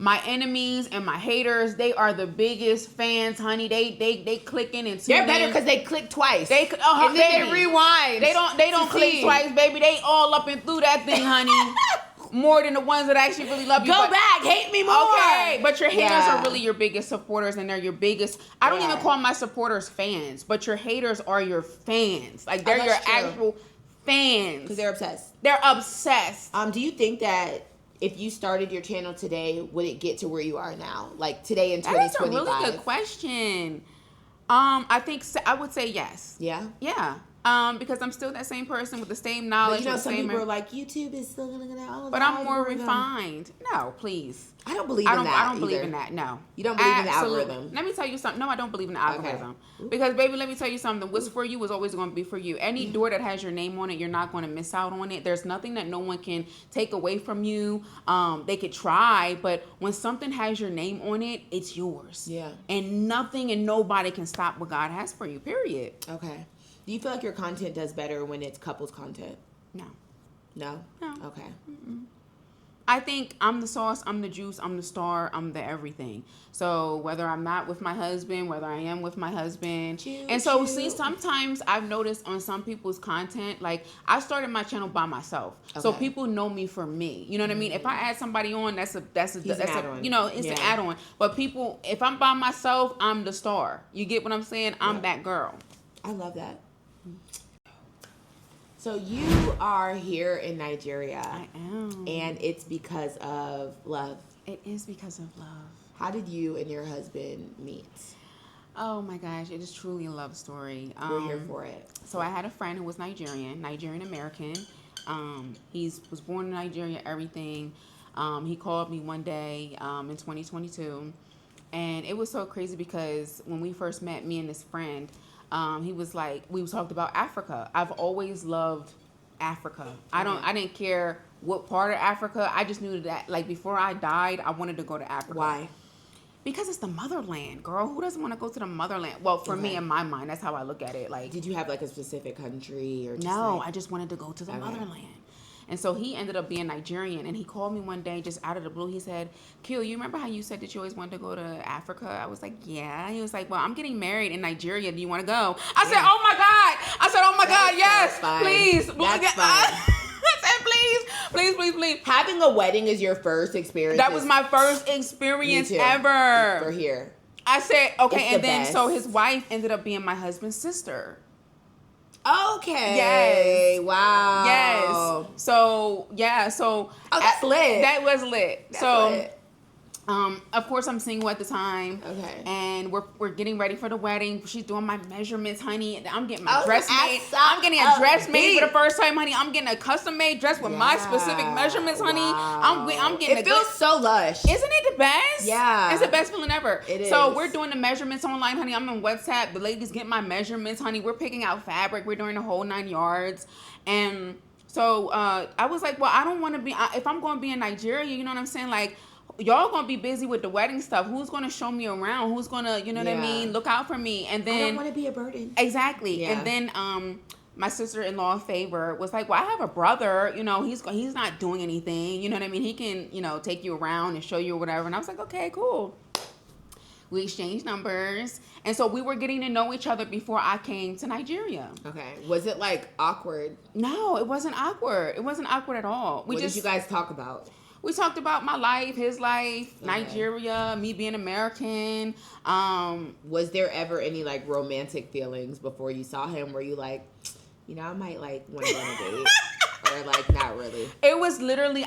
My enemies and my haters, they are the biggest fans, honey. They clicking and tuning. They're better because they click twice. And then they rewind. They don't click twice, baby. They all up and through that thing, honey. More than the ones that actually really love you. Go back, hate me more. Okay, but your haters are really your biggest supporters, and they're your biggest. I don't even call my supporters fans, but your haters are your fans. Like they're your actual fans because they're obsessed. They're obsessed. Do you think that if you started your channel today, would it get to where you are now? Like today in 2025? That is a really good question. I would say yes. Yeah. Yeah. Because I'm still that same person with the same knowledge. But some people are like, YouTube is still gonna get all of that. But I'm more refined. No, please. I don't believe in that. I don't believe in that. No. You don't believe in the algorithm. Let me tell you something. No, I don't believe in the algorithm. Because baby, let me tell you something. What's for you is always going to be for you. Any door that has your name on it, you're not going to miss out on it. There's nothing that no one can take away from you. They could try, but when something has your name on it, it's yours. Yeah. And nothing and nobody can stop what God has for you. Period. Okay. Do you feel like your content does better when it's couples content? No. No? No. Okay. Mm-mm. I think I'm the sauce, I'm the juice, I'm the star, I'm the everything. So whether I'm not with my husband, whether I am with my husband. See, sometimes I've noticed on some people's content, like I started my channel by myself. Okay. So people know me for me. You know what I mean? If I add somebody on, that's an add-on. You know, it's an add-on. But people, if I'm by myself, I'm the star. You get what I'm saying? I'm that girl. I love that. So you are here in Nigeria. I am. And it's because of love. It is because of love. How did you and your husband meet? Oh my gosh, it is truly a love story. We're here for it. So I had a friend who was Nigerian American. He was born in Nigeria, everything. He called me one day in 2022. And it was so crazy because when we first met, me and this friend, he was like, we talked about Africa. I've always loved Africa. I didn't care what part of Africa. I just knew that, like, before I died, I wanted to go to Africa. Why? Because it's the motherland, girl. Who doesn't want to go to the motherland? Well, for me, in my mind, that's how I look at it. Like, did you have like a specific country or? No, I just wanted to go to the motherland. And so he ended up being Nigerian, and he called me one day just out of the blue. He said, Q, you remember how you said that you always wanted to go to Africa? I was like, yeah. He was like, well, I'm getting married in Nigeria. Do you want to go? I said, oh my God, yes, please. That's fine. I said, please. Having a wedding is your first experience. That was my first experience ever. For here. I said, okay, and then so his wife ended up being my husband's sister. Okay. Yes. Wow. Yes. So, yeah. So. Oh, that's lit. That was lit. That's lit. Of course, I'm single at the time. Okay. And we're getting ready for the wedding. She's doing my measurements, honey. I'm getting my dress made. So I'm getting a dress made for the first time, honey. I'm getting a custom made dress with my specific measurements, honey. Wow. I'm getting it feels so lush. Isn't it the best? Yeah. It's the best feeling ever. It is. So we're doing the measurements online, honey. I'm on WhatsApp. The ladies get my measurements, honey. We're picking out fabric. We're doing the whole 9 yards. And so I was like, well, I don't want to be, if I'm going to be in Nigeria, you know what I'm saying? Like, y'all gonna be busy with the wedding stuff. Who's gonna show me around? Who's gonna, you know what I mean, look out for me? And then I don't want to be a burden. Exactly. Yeah. And then my sister-in-law Favor was like, well, I have a brother, you know, he's not doing anything, you know what I mean? He can, you know, take you around and show you whatever. And I was like, okay, cool. We exchanged numbers, and so we were getting to know each other before I came to Nigeria. Okay. Was it like awkward? No, it wasn't awkward. It wasn't awkward at all. What did you guys talk about? We talked about my life, his life, Nigeria, me being American. Was there ever any like romantic feelings before you saw him? Were you like, you know, I might like want to go on a date? Or like not really? It was literally,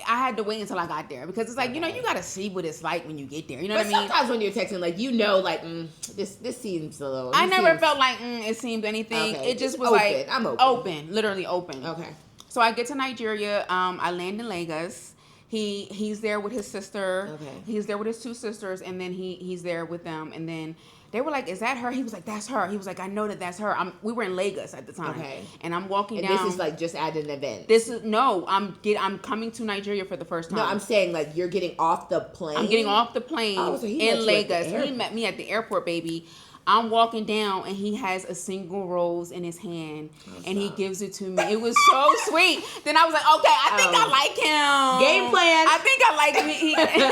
I had to wait until I got there because it's like, you know, you got to see what it's like when you get there. You know what I mean? Sometimes when you're texting, like, you know, like, this seems a little. I never felt like it seemed anything. Okay. It just was open. like. I'm open. Open. Literally open. Okay. So I get to Nigeria. I land in Lagos. He's there with his sister. Okay. He's there with his two sisters, and then he's there with them. And then they were like, "Is that her?" He was like, "That's her." He was like, "I know that's her." We were in Lagos at the time. Okay. And I'm walking And down. this is like just at an event. I'm coming to Nigeria for the first time. No, I'm saying like you're getting off the plane. I'm getting off the plane So he met in you at the Lagos. airport. He met me at the airport, baby. I'm walking down and he has a single rose in his hand and he gives it to me. It was so sweet. Then I was like, okay, I think I like him. Game plan. I think I like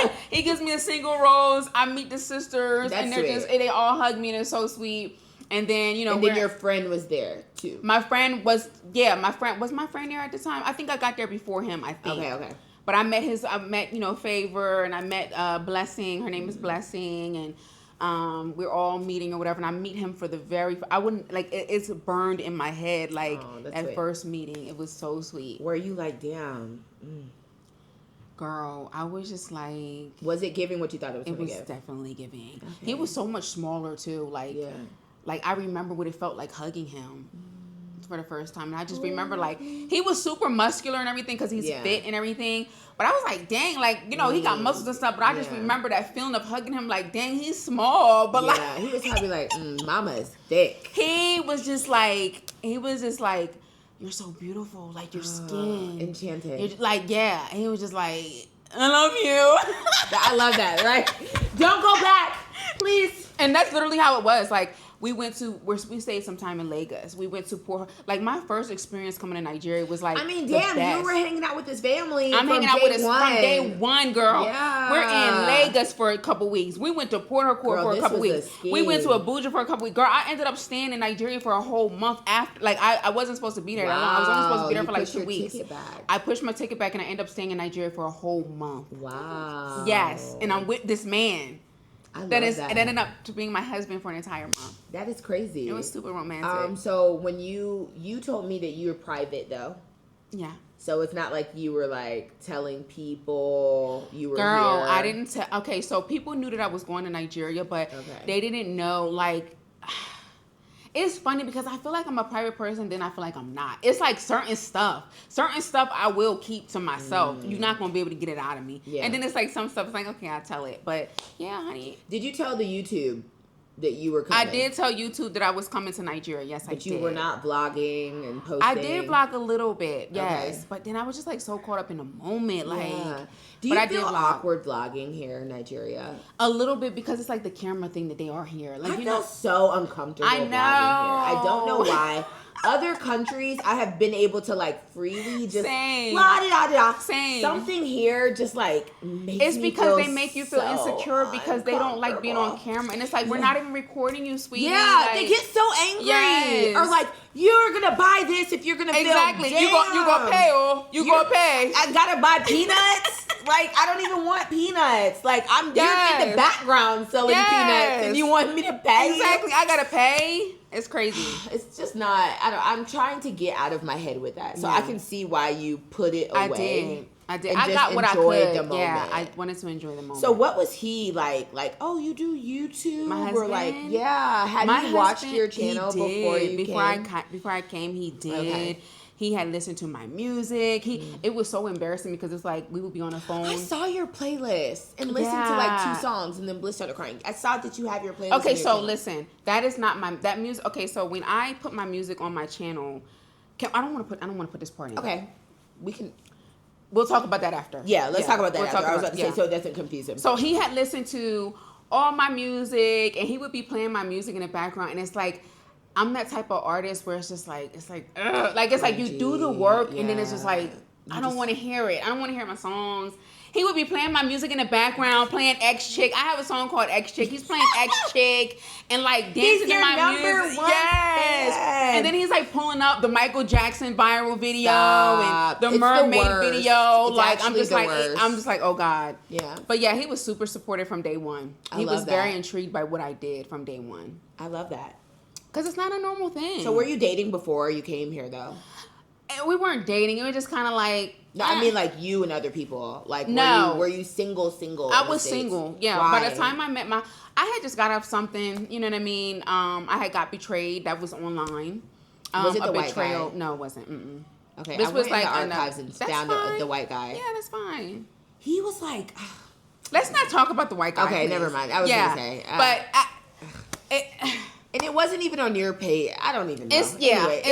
him. He gives me a single rose. I meet the sisters and they're sweet. and they all hug me and they're so sweet. And then, you know, and then your friend was there too. my friend was there at the time. I think I got there before him, I think. Okay. But I met, you know, Favor, and I met Blessing. Her name is Blessing, and we're all meeting or whatever. And I meet him for it's burned in my head, like that sweet. first meeting. It was so sweet. Were you like, damn? Girl, I was just like. Was it giving what you thought it was going to give? It was definitely giving. Okay. He was so much smaller too. Like, like I remember what it felt like hugging him. For the first time, and I just remember like he was super muscular and everything because he's fit and everything, but I was like, dang, like, you know, he got muscles and stuff, but I just remember that feeling of hugging him, like, dang, he's small, but like he was probably like, mama is thick. He was just like you're so beautiful, like your skin enchanted. You're just, like, and he was just like, I love you. I love that, right? Don't go back, please. And that's literally how it was. Like, we stayed some time in Lagos. We went to like my first experience coming to Nigeria was like, I mean, damn, best. you were hanging out with this family. I'm hanging out with us from day one, girl. Yeah. We're in Lagos for a couple weeks. We went to Port Harcourt for a couple weeks. We went to Abuja for a couple weeks. Girl, I ended up staying in Nigeria for a whole month after. Like, I wasn't supposed to be there that long. I was only supposed to be there for like 2 weeks. I pushed my ticket back and I ended up staying in Nigeria for a whole month. Wow. Yes, and I'm with this man. I love that. It ended up to being my husband for an entire month. That is crazy. It was super romantic. So when you told me that you were private though. Yeah. So it's not like you were like telling people you were Girl, here. I didn't tell. Okay, so people knew that I was going to Nigeria, but they didn't know, like, it's funny because I feel like I'm a private person, then I feel like I'm not. It's like certain stuff I will keep to myself. You're not going to be able to get it out of me. Yeah. And then it's like some stuff, it's like, okay, I'll tell it. But yeah, honey. Did you tell the YouTube that you were coming? I did tell YouTube that I was coming to Nigeria. Yes, I did. But you were not vlogging and posting? I did vlog a little bit, yes. Okay. But then I was just like so caught up in the moment. Like, do you feel awkward vlogging here in Nigeria? A little bit because it's like the camera thing that they are here. Like, I feel so uncomfortable vlogging here. I don't know why. Other countries, I have been able to like freely just Same. Something here just like makes it's me because feel they make you feel so insecure because they don't like being on camera, and it's like we're not even recording you, sweetie. Yeah, like, they get so angry. Yes. Or like, you're gonna buy this if you're gonna film. Exactly. You gonna pay, or you gonna pay. I gotta buy peanuts. Like, I don't even want peanuts. Like, you're in the background selling peanuts, and you want me to pay? Exactly. I gotta pay. It's crazy. It's just not. I'm trying to get out of my head with that, so I can see why you put it away. I did. I did. And I just got what I enjoyed could. the moment. Yeah, I wanted to enjoy the moment. So what was he like? Like, oh, you do YouTube? My Or like, husband? yeah. Had My he watched husband, your channel he before did. you Before came? Before I came, he did. Okay. He had listened to my music. It was so embarrassing because it's like we would be on the phone. I saw your playlist and listened to like 2 songs, and then Bliss started crying. I saw that you have your playlist. Okay, on your so channel. listen, that is not that music. Okay, so when I put my music on my channel, I don't want to put this part in. Okay, we can. We'll talk about that after. Yeah, let's talk about that after. I was about to say, yeah. so it doesn't confuse him. So he had listened to all my music, and he would be playing my music in the background, and it's like, I'm that type of artist where it's like, ugh. Like, it's like you do the work, and then it's just like, I don't want to hear it. I don't want to hear my songs. He would be playing my music in the background, playing X Chick. I have a song called X Chick. He's playing X Chick and like dancing to my music. Yes. Fan. And then he's like pulling up the Michael Jackson viral video Stop. and the It's mermaid the video. It's like I'm worst. just like, oh God. Yeah. But yeah, he was super supportive from day one. He was love very that. intrigued by what I did from day one. I love that. Cause it's not a normal thing. So were you dating before you came here though? And we weren't dating. It was just kind of like. No, I mean like you and other people. Like no. Were you single? I was single. Yeah. Why? By the time I met I had just got off something. You know what I mean? I had got betrayed. That was online. Was it the a white betrayal? guy? No, it wasn't. Mm-mm. Okay, This I was went like in the archives and found the white guy. Yeah, that's fine. He was like, Let's not talk about the white guy. okay, please. never mind. I was gonna say, but and it wasn't even on your page. I don't even know. it's yeah. Anyway,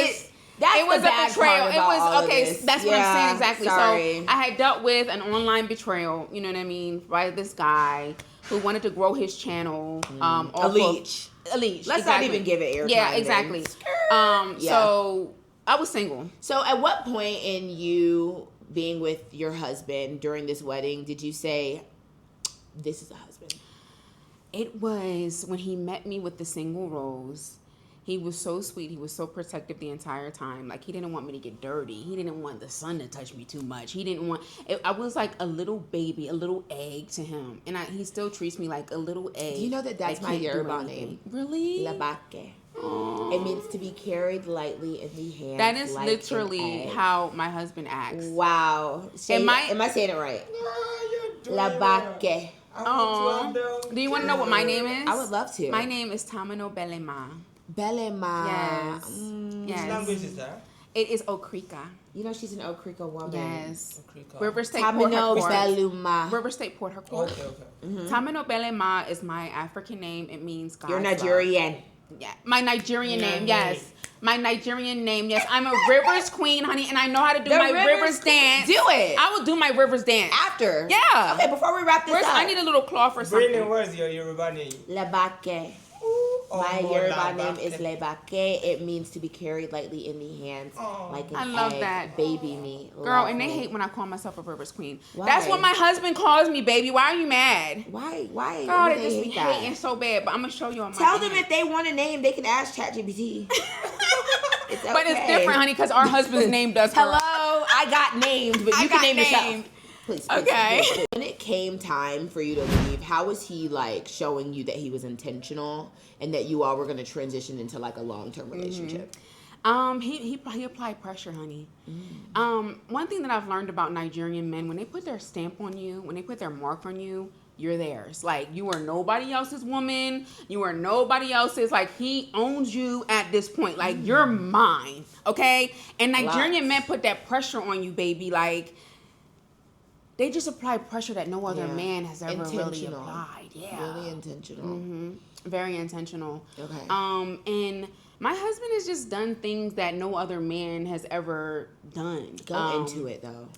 That's it was the bad a betrayal. It was okay. That's what I'm saying Yeah, exactly. sorry. So I had dealt with an online betrayal. You know what I mean? By this guy who wanted to grow his channel. A leech. A leech. Let's not even give it airtime. Yeah, then. exactly. Yeah. So I was single. So at what point in you being with your husband during this wedding did you say, "This is a husband"? It was when he met me with the single rose. He was so sweet. He was so protective the entire time. Like, he didn't want me to get dirty. He didn't want the sun to touch me too much. He didn't want... I was like a little baby, a little egg to him. And he still treats me like a little egg. Do you know that that's my Yoruba name? Really? Labake. Aww. It means to be carried lightly in the hand. That is like literally how my husband acts. Wow. Am I saying it right? Labake. Oh. Do you want to know what my name is? I would love to. My name is Tamino Belema. Belema. Yes. Which Yes. language is that? It is Okrika. You know she's an Okrika woman. Yes. Okrika. River State Port Tamino Harcourt. Beluma. River State Port Harcourt. Okay. Tamino Belema is my African name. It means God's You're love. Nigerian. Yeah, my Nigerian name. Yeah. Yes, my Nigerian name. Yes, I'm a Rivers queen, honey, and I know how to do The my Rivers Rivers queen. dance. Do it. I will do my Rivers dance. After. Yeah. Okay, before we wrap this Where's, up. I need a little cloth or Bring in something. words your Yoruba name. Labake. My Oh, Yoruba name Labake. is Lebake. It means to be carried lightly in the hands, like an I love egg. that. Baby me. Girl, Love and they me. hate when I call myself a Rivers queen. Why? That's what my husband calls me, baby. Why are you mad? Why? Girl, would they just be hate that? hating so bad. But I'm gonna show you on my Tell them end. if they want a name, they can ask ChatGPT. It's okay. But it's different, honey, because our husband's name does. Hello, I got named, but I you got can name named. yourself. Please, Okay. please. When it came time for you to leave, how was he like showing you that he was intentional and that you all were going to transition into like a long-term relationship? He applied pressure, honey. One thing that I've learned about Nigerian men, when they put their stamp on you, when they put their mark on you, you're theirs. Like, you are nobody else's woman. You are nobody else's. Like, he owns you at this point. Like, you're mine. Okay? And Nigerian men put that pressure on you, baby. Like, they just apply pressure that no other man has ever really applied. Yeah. Really intentional. Very intentional. Okay. And my husband has just done things that no other man has ever done. Go into it though.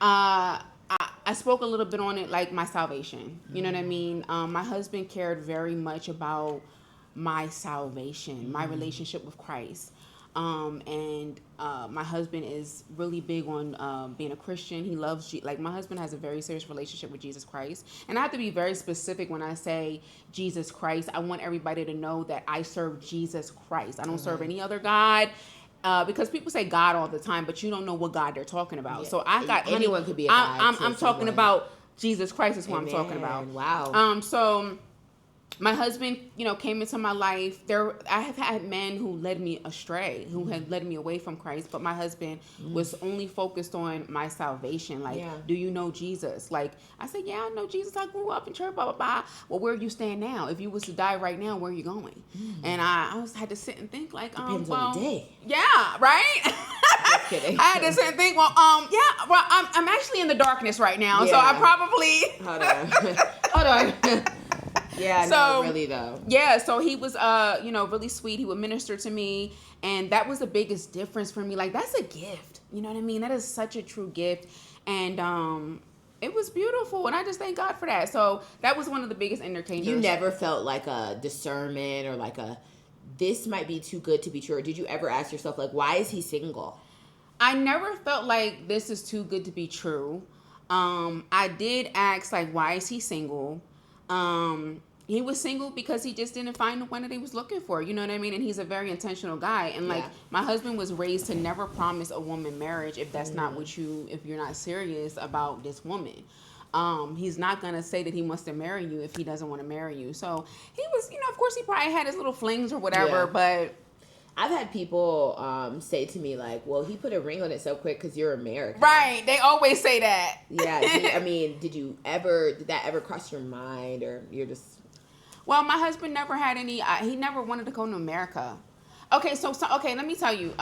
I spoke a little bit on it, like my salvation. You know what I mean? My husband cared very much about my salvation, my relationship with Christ. And my husband is really big on being a Christian. He loves, like, my husband has a very serious relationship with Jesus Christ. And I have to be very specific when I say Jesus Christ. I want everybody to know that I serve Jesus Christ. I don't serve any other God. Because people say God all the time, but you don't know what God they're talking about. Yeah. So I got anyone could be a God. I'm talking about Jesus Christ is who I'm talking about. Wow. So my husband, came into my life. I have had men who led me astray, who had led me away from Christ, but my husband was only focused on my salvation. Like, do you know Jesus? Like, I said, yeah, I know Jesus. I grew up in church, blah, blah, blah. Well, where you stand now? If you was to die right now, where are you going? And I had to sit and think, like, Depends on the day. Yeah, right? Just kidding. I had to sit and think, I'm actually in the darkness right now, so I probably... Hold on. Yeah, no, really though. Yeah, so he was, really sweet. He would minister to me, and that was the biggest difference for me. Like, that's a gift. You know what I mean? That is such a true gift, and it was beautiful, and I just thank God for that. So that was one of the biggest indicators. You never felt like a discernment or like this might be too good to be true, or did you ever ask yourself, like, why is he single? I never felt like this is too good to be true. I did ask, like, why is he single? He was single because he just didn't find the one that he was looking for. You know what I mean? And he's a very intentional guy. And like, my husband was raised to never promise a woman marriage if that's not if you're not serious about this woman. He's not going to say that he wants to marry you if he doesn't want to marry you. So he was, of course he probably had his little flings or whatever, but... I've had people say to me, like, well, he put a ring on it so quick because you're American. Right. They always say that. Yeah. Did that ever cross your mind, or you're just... Well, my husband never had any, he never wanted to go to America. Okay, so let me tell you.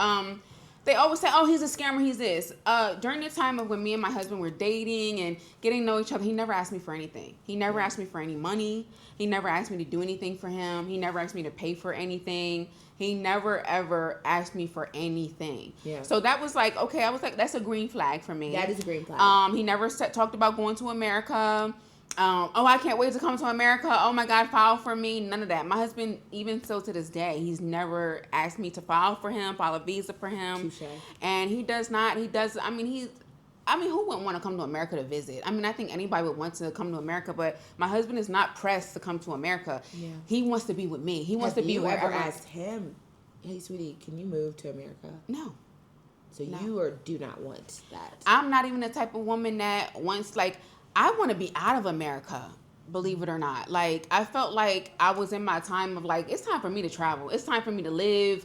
They always say, oh, he's a scammer, he's this. During the time of when me and my husband were dating and getting to know each other, he never asked me for anything. He never asked me for any money. He never asked me to do anything for him. He never asked me to pay for anything. He never, ever asked me for anything. Yeah. So that was like, okay, I was like, that's a green flag for me. That is a green flag. He never talked about going to America. I can't wait to come to America. Oh my God, file for me. None of that. My husband, even still to this day, he's never asked me to file a visa for him. Touché. And he does not, who wouldn't want to come to America to visit? I mean, I think anybody would want to come to America, but my husband is not pressed to come to America. Yeah. He wants to be with me. He wants to be wherever. Have you ever asked him, hey, sweetie, can you move to America? No. So you do not want that? I'm not even the type of woman that wants, like, I want to be out of America, believe it or not. Like, I felt like I was in my time of, like, it's time for me to travel. It's time for me to live.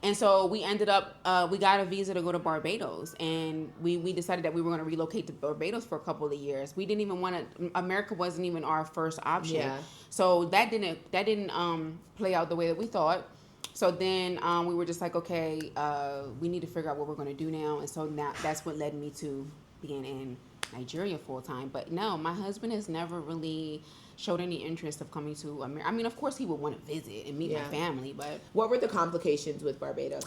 And so we ended up, we got a visa to go to Barbados. And we decided that we were going to relocate to Barbados for a couple of years. We didn't even want to, America wasn't even our first option. Yeah. So that didn't play out the way that we thought. So then we were just like, okay, we need to figure out what we're going to do now. And so now that's what led me to being in Nigeria full time. But no, my husband has never really showed any interest of coming to America. I mean, of course he would want to visit and meet my family, but... What were the complications with Barbados?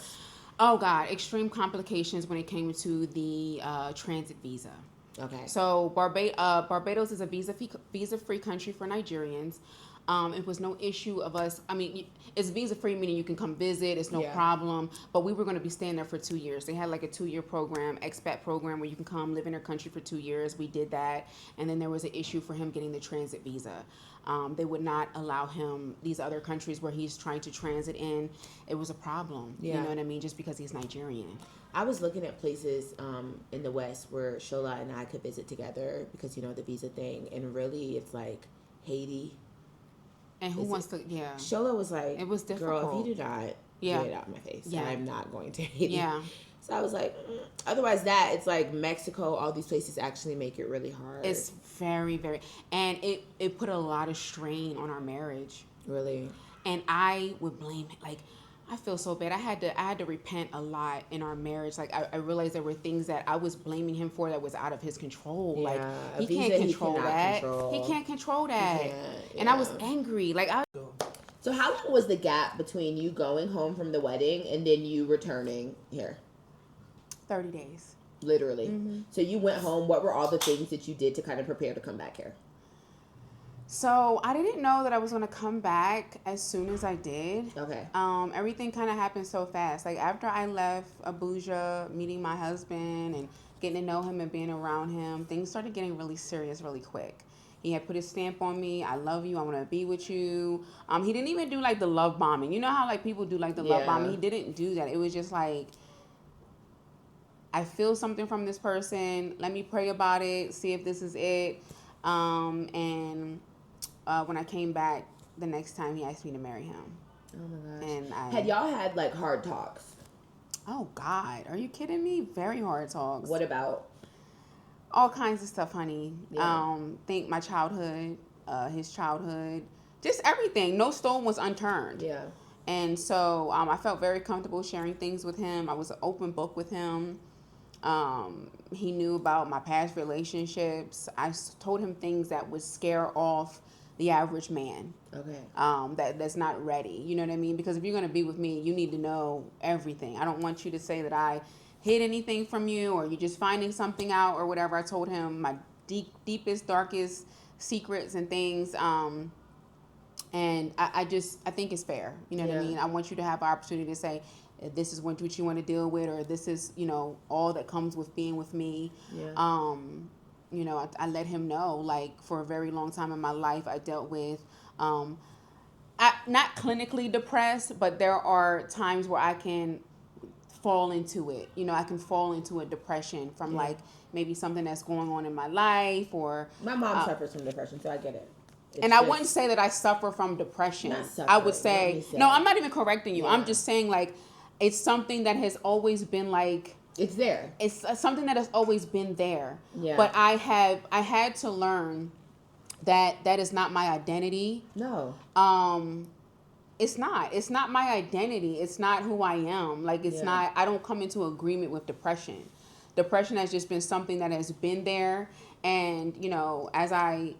Oh God, extreme complications when it came to the transit visa. Okay. So Barbados is a visa-free country for Nigerians. It was no issue of us. I mean, it's visa-free, meaning you can come visit. It's no problem. But we were going to be staying there for 2 years. They had like a 2-year program, expat program, where you can come live in their country for 2 years. We did that. And then there was an issue for him getting the transit visa. They would not allow him these other countries where he's trying to transit in. It was a problem. Yeah. You know what I mean? Just because he's Nigerian. I was looking at places in the West where Shola and I could visit together because, the visa thing. And really, it's like Haiti. And who wants to, Shola was like, it was difficult. Girl, if you do not get it out of my face, I'm not going to Haiti. Yeah. So I was like, otherwise it's like Mexico, all these places actually make it really hard. It's very, very, and it put a lot of strain on our marriage. Really? And I would blame it, like, I feel so bad. I had to repent a lot in our marriage. Like, I realized there were things that I was blaming him for that was out of his control. Yeah, like, he can't control that. He can't control that. And I was angry. Like, So how long was the gap between you going home from the wedding and then you returning here? 30 days. Literally. Mm-hmm. So you went home. What were all the things that you did to kind of prepare to come back here? So I didn't know that I was going to come back as soon as I did. Okay. Everything kind of happened so fast. Like, after I left Abuja, meeting my husband and getting to know him and being around him, things started getting really serious really quick. He had put his stamp on me. I love you. I want to be with you. He didn't even do like the love bombing. You know how like people do like the love bombing? He didn't do that. It was just like, I feel something from this person. Let me pray about it. See if this is it. When I came back, the next time he asked me to marry him. Oh my gosh. And had y'all had like hard talks? Oh God, are you kidding me? Very hard talks. What about? All kinds of stuff, honey. Yeah. Think my childhood, his childhood, just everything. No stone was unturned. Yeah. And so I felt very comfortable sharing things with him. I was an open book with him. He knew about my past relationships. I told him things that would scare off the average man. Okay. That's not ready. You know what I mean? Because if you're going to be with me, you need to know everything. I don't want you to say that I hid anything from you or you're just finding something out or whatever. I told him my deepest, darkest secrets and things. And I think it's fair. You know what I mean? I want you to have an opportunity to say, this is what you want to deal with, or this is, all that comes with being with me. Yeah. I let him know, like, for a very long time in my life, I dealt with, not clinically depressed, but there are times where I can fall into it. I can fall into a depression from like maybe something that's going on in my life, or my mom suffers from depression, so I get it. I wouldn't say that I suffer from depression. I would say, no, I'm not even correcting you. Yeah. I'm just saying, like, it's something that has always been like, it's there. It's something that has always been there. Yeah. But I had to learn that is not my identity. No. It's not my identity. It's not who I am. Like, it's not, I don't come into agreement with depression. Depression has just been something that has been there. And, as I,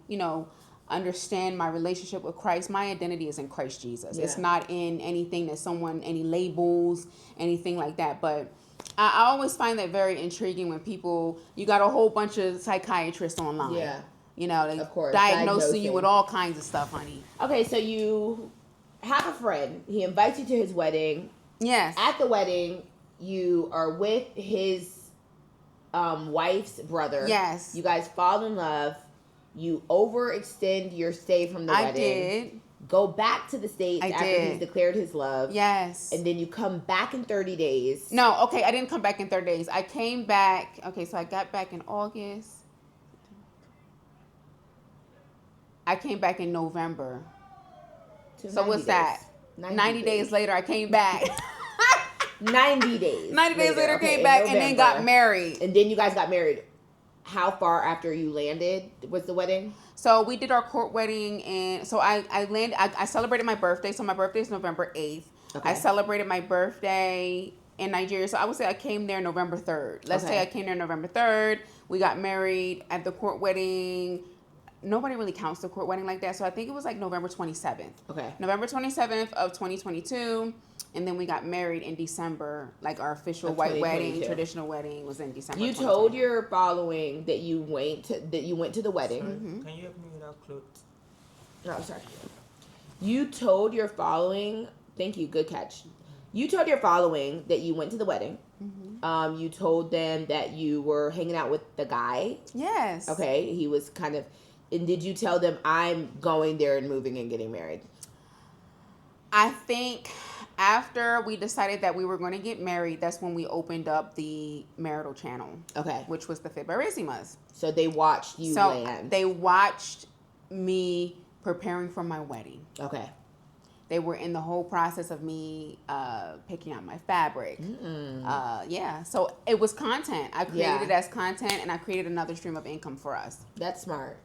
understand my relationship with Christ, my identity is in Christ Jesus. Yeah. It's not in anything that any labels, anything like that. But I always find that very intriguing when you got a whole bunch of psychiatrists online. Yeah. They of course, diagnosing you with all kinds of stuff, honey. Okay, so you have a friend. He invites you to his wedding. Yes. At the wedding, you are with his wife's brother. Yes. You guys fall in love. You overextend your stay from the wedding. I did. Go back to the States after he's declared his love. Yes. And then you come back in 30 days. No, okay, I didn't come back in 30 days. I came back, so I got back in August. I came back in November. So what's that? 90 days later, I came back. 90 days. 90 days later, came back and then got married. And then you guys got married. How far after you landed was the wedding? So we did our court wedding, and so I landed. I celebrated my birthday. So my birthday is November 8th. Okay. I celebrated my birthday in Nigeria. So I would say I came there November 3rd. Let's say I came there November 3rd. We got married at the court wedding. Nobody really counts the court wedding like that. So I think it was like November 27th. Okay. November 27th of 2022. And then we got married in December, like our official white wedding, traditional wedding was in December. You told your following that you went to the wedding. Mm-hmm. Can you help me without clothes? No, sorry. You told your following. Thank you. Good catch. You told your following that you went to the wedding. Mm-hmm. You told them that you were hanging out with the guy. Yes. Okay. He was kind of. And did you tell them I'm going there and moving and getting married? I think after we decided that we were going to get married, that's when we opened up the marital channel. Okay. Which was the Fibarissimas. So they watched you land. They watched me preparing for my wedding. Okay. They were in the whole process of me picking out my fabric. Yeah. So it was content. I created it as content, and I created another stream of income for us. That's smart.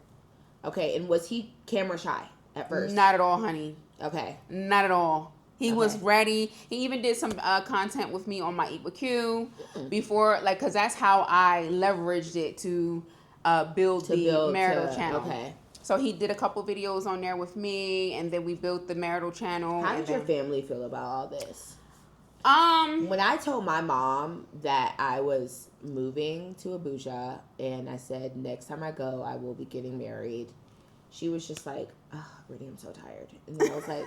Okay. And was he camera shy at first? Not at all, honey. Okay. Not at all. He was ready. He even did some content with me on my Eat with Q before, like, because that's how I leveraged it to build the marital channel. Okay. So he did a couple videos on there with me, and then we built the marital channel. How did your family feel about all this? When I told my mom that I was moving to Abuja, and I said, next time I go, I will be getting married, she was just like, oh, Brittany, I'm so tired. And then I was like...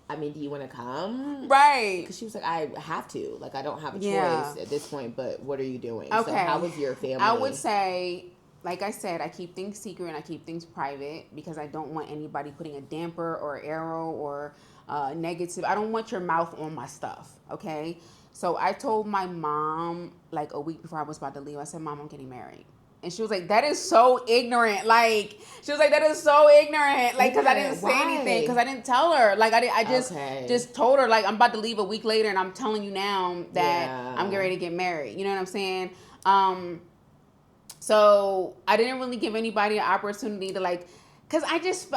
I mean, do you want to come? Right. Because she was like, I have to. Like, I don't have a choice at this point, but what are you doing? Okay. So how was your family? I would say, like I said, I keep things secret and I keep things private because I don't want anybody putting a damper or arrow or negative. I don't want your mouth on my stuff, okay? So I told my mom, like a week before I was about to leave, I said, Mom, I'm getting married. And she was like, that is so ignorant. Like, she was like, that is so ignorant. Like, because I didn't say anything. Because I didn't tell her. Like, I just told her, like, I'm about to leave a week later and I'm telling you now that I'm getting ready to get married. You know what I'm saying? So I didn't really give anybody an opportunity to, like, because I just,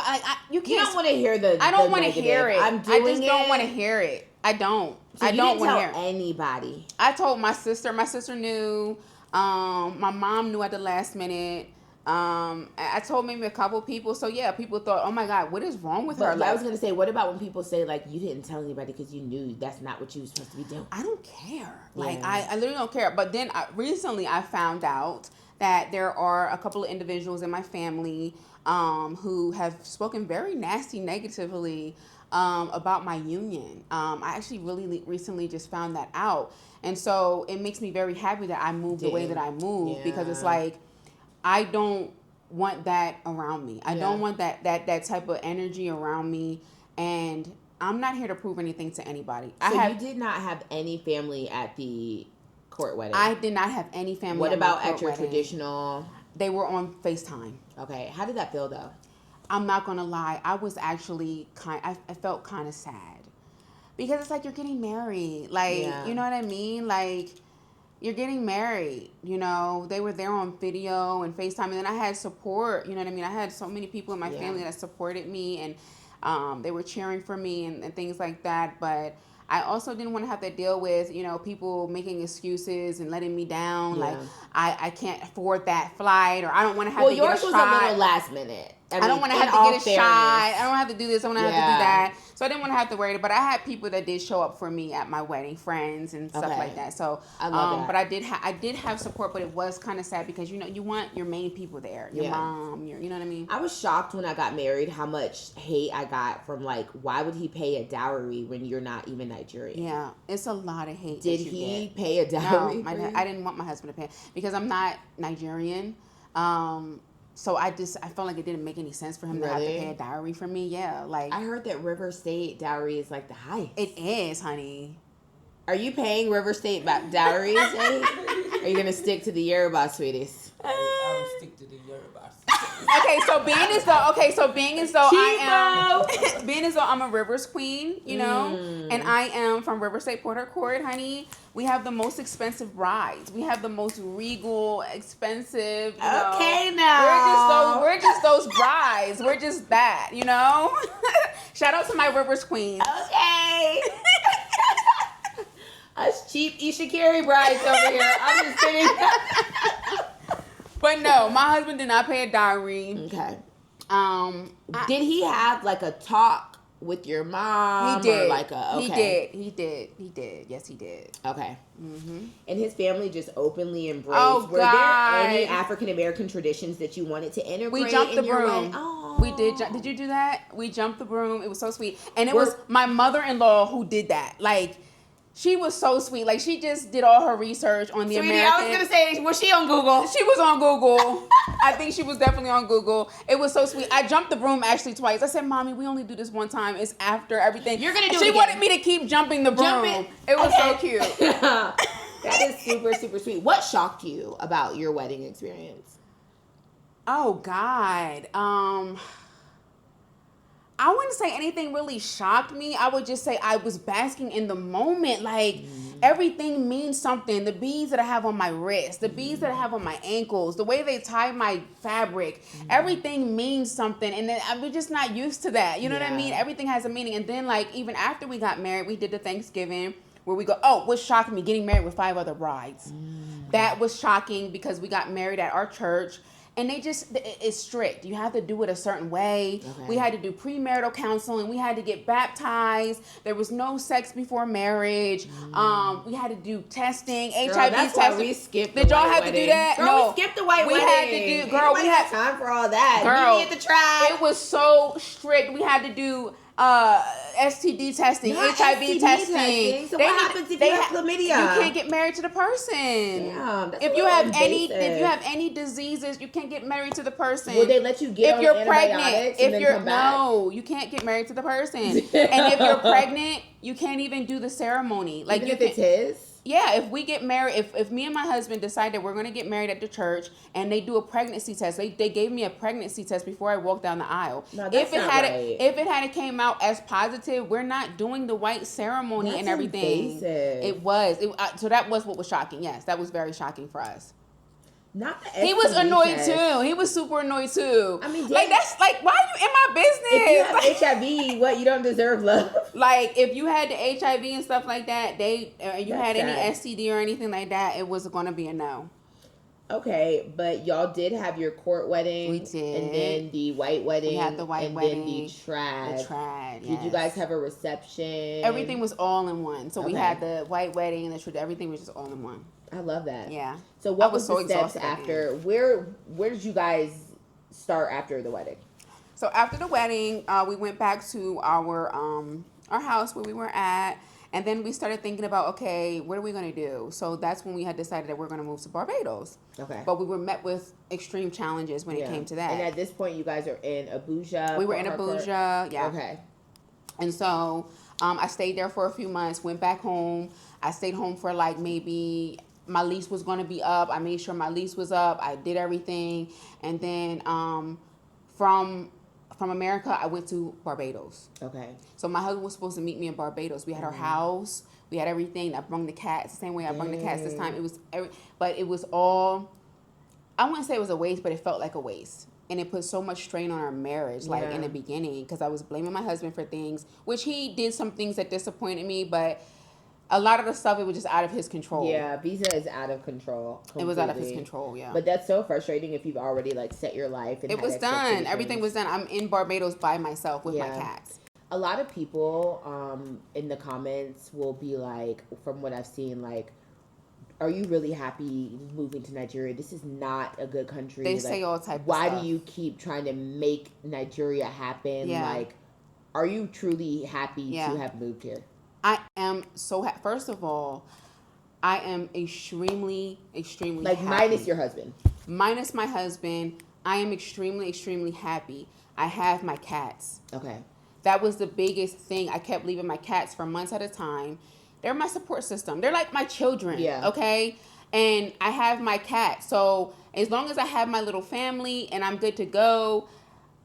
you can't. You don't want to hear I don't want to negative. hear it. I'm doing I just don't want to hear it. I don't. So I don't want to hear it. Anybody. I told my sister. My sister knew. My mom knew at the last minute. I told maybe a couple people. So yeah, people thought, oh my God, what is wrong with her? Like, I was gonna say, what about when people say like you didn't tell anybody because you knew that's not what you were supposed to be doing? I don't care. Like I literally don't care. But then recently I found out that there are a couple of individuals in my family who have spoken very nasty, negatively about my union. I actually really recently just found that out. And so it makes me very happy that I moved the way that I moved because it's like, I don't want that around me. I don't want that type of energy around me. And I'm not here to prove anything to anybody. So you did not have any family at the court wedding? I did not have any family. What about at your wedding. Traditional? They were on FaceTime. Okay. How did that feel though? I'm not going to lie. I was actually I felt kind of sad. Because it's like you're getting married. Like, you know what I mean? Like, you're getting married. You know, they were there on video and FaceTime. And then I had support. You know what I mean? I had so many people in my family that supported me. And they were cheering for me and things like that. But I also didn't want to have to deal with, you know, people making excuses and letting me down. Yeah. Like, I can't afford that flight. Or I don't want to have to get a shot. Well, yours was a little last minute. I don't want to have to get a shot. I don't have to do this. I don't have to do that. So I didn't want to have to worry. But I had people that did show up for me at my wedding, friends and stuff like that. So I love that. But I did have support, but it was kind of sad because, you know, you want your main people there. Your mom, you know what I mean? I was shocked when I got married how much hate I got from, like, why would he pay a dowry when you're not even Nigerian? Yeah, it's a lot of hate. Did he pay a dowry? No, I didn't want my husband to pay because I'm not Nigerian. So I felt like it didn't make any sense for him to have to pay a dowry for me. Yeah, like I heard that River State dowry is like the highest. It is, honey. Are you paying River State dowries? Are you gonna stick to the Yoruba, sweeties? I will stick to the Yoruba. Okay, so being as though I'm a Rivers queen, you know, and I am from River State, Port Harcourt, honey. We have the most expensive brides. We have the most regal, expensive. You know, okay, now we're just those brides. We're just that, you know. Shout out to my Rivers queens. Okay. Us cheap Isha Carey brides over here. I'm just kidding. But no, my husband did not pay a dowry. Okay. Did he have like a talk with your mom? He did. Or like He did. Yes, he did. Okay. Mm-hmm. And his family just openly embraced. Oh, Were there any African American traditions that you wanted to integrate? We jumped the broom. Oh. We did. Did you do that? We jumped the broom. It was so sweet. And it was my mother-in-law who did that. Like, she was so sweet. Like, she just did all her research on the American. I was going to say, was she on Google? She was on Google. I think she was definitely on Google. It was so sweet. I jumped the broom actually twice. I said, Mommy, we only do this one time. It's after everything. You're going to do She it wanted me to keep jumping the broom. It was so cute. That is super, super sweet. What shocked you about your wedding experience? Oh, God. I wouldn't say anything really shocked me. I would just say I was basking in the moment. Like, everything means something. The beads that I have on my wrist, the beads that I have on my ankles, the way they tie my fabric, everything means something. And then I'm just not used to that. You know what I mean? Everything has a meaning. And then, like, even after we got married, we did the Thanksgiving where we go, what shocked me? Getting married with 5 other brides. That was shocking because we got married at our church. And it's strict. You have to do it a certain way. Okay. We had to do premarital counseling. We had to get baptized. There was no sex before marriage. We had to do testing, HIV testing. Why we skipped Did y'all have to do that? Girl, no. We skipped the white wedding. We had to do, girl, we had time for all that. Girl, meet me at the tribe. It was so strict. We had to do STD testing, HIV testing. So what happens if you have chlamydia? You can't get married to the person. Damn, that's if you have any diseases, you can't get married to the person. Will they let you get if you're pregnant? No, you can't get married to the person. And if you're pregnant, you can't even do the ceremony. Like, even if it's his. Yeah, if we get married, if me and my husband decide that we're going to get married at the church and they do a pregnancy test, they gave me a pregnancy test before I walked down the aisle. No, that's not right. If it had came out as positive, we're not doing the white ceremony That's and everything. invasive. It was. So that was what was shocking. Yes, that was very shocking for us. Not the He was STD annoyed test. too. He was super annoyed too. I mean, like that's like, why are you in my business? If you have HIV, what, you don't deserve love? Like if you had the HIV and stuff like that, you That's had any sad. STD or anything like that, it was going to be a no. Okay, but y'all did have your court wedding. We did. And then the white wedding. We had the white and wedding. And then the trad. The trad, Did you guys have a reception? Everything was all in one. So we Okay. had the white wedding and the trad. Everything was just all in one. I love that. Yeah. So what I was was so the steps exhausted after? Where did you guys start after the wedding? So after the wedding, we went back to our house where we were at. And then we started thinking about, okay, what are we going to do? So that's when we had decided that we're going to move to Barbados. Okay. But we were met with extreme challenges when it came to that. And at this point, you guys are in Abuja. We were in Abuja, yeah. Okay. And so I stayed there for a few months, went back home. I stayed home for like maybe my lease was going to be up. I made sure my lease was up. I did everything. And then from America, I went to Barbados. Okay. So my husband was supposed to meet me in Barbados. We had our house. We had everything. I brought the cats the same way I brought the cats this time. But it was all, I wouldn't say it was a waste, but it felt like a waste. And it put so much strain on our marriage, like in the beginning, because I was blaming my husband for things, which he did some things that disappointed me, but a lot of the stuff, it was just out of his control. Yeah, visa is out of control. Completely. It was out of his control, yeah. But that's so frustrating if you've already like set your life. And it was done. Everything was done. I'm in Barbados by myself with my cats. A lot of people in the comments will be like, from what I've seen, like, are you really happy moving to Nigeria? This is not a good country. They like, say all types of why stuff. do you keep trying to make Nigeria happen? Yeah. Like, are you truly happy to have moved here? I am so happy. First of all, I am extremely, extremely like happy. Minus your husband. Minus my husband, I am extremely, extremely happy. I have my cats. Okay. That was the biggest thing. I kept leaving my cats for months at a time. They're my support system. They're like my children. Yeah. Okay? And I have my cat. So as long as I have my little family and I'm good to go,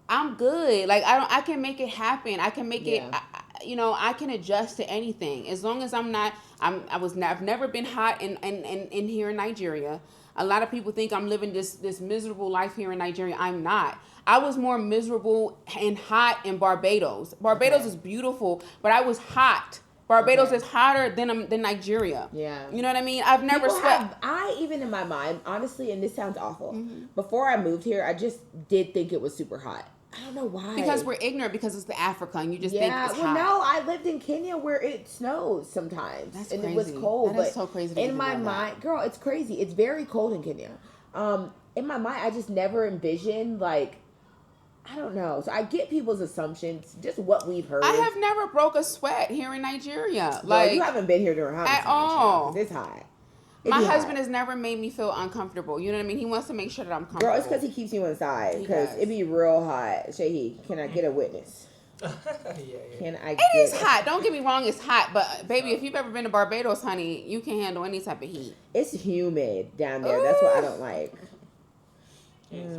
I'm good. Like I can make it happen. I can make it. I can adjust to anything as long as I'm not. I've never been hot in here in Nigeria. A lot of people think I'm living this miserable life here in Nigeria. I'm not. I was more miserable and hot in Barbados. Barbados is beautiful, but I was hot. Barbados is hotter than Nigeria. Yeah. You know what I mean? I've never sweat. I even in my mind, honestly, and this sounds awful, before I moved here, I just did think it was super hot. I don't know why. Because we're ignorant because it's the Africa and you just think it's hot. No, I lived in Kenya where it snows sometimes. That's and crazy. it was cold. That is so crazy to in even my know mind, that. girl, it's crazy. It's very cold in Kenya. In my mind, I just never envisioned, like, I don't know. So I get people's assumptions, just what we've heard. I have never broke a sweat here in Nigeria. Girl, Like, you haven't been here during hot at all. It's hot. My husband has never made me feel uncomfortable. You know what I mean? He wants to make sure that I'm comfortable. Girl, it's because he keeps you inside. Because it be real hot. Shahi, can I get a witness? Can I It is hot. Don't get me wrong, it's hot. But, baby, if you've ever been to Barbados, honey, you can handle any type of heat. It's humid down there. That's what I don't like.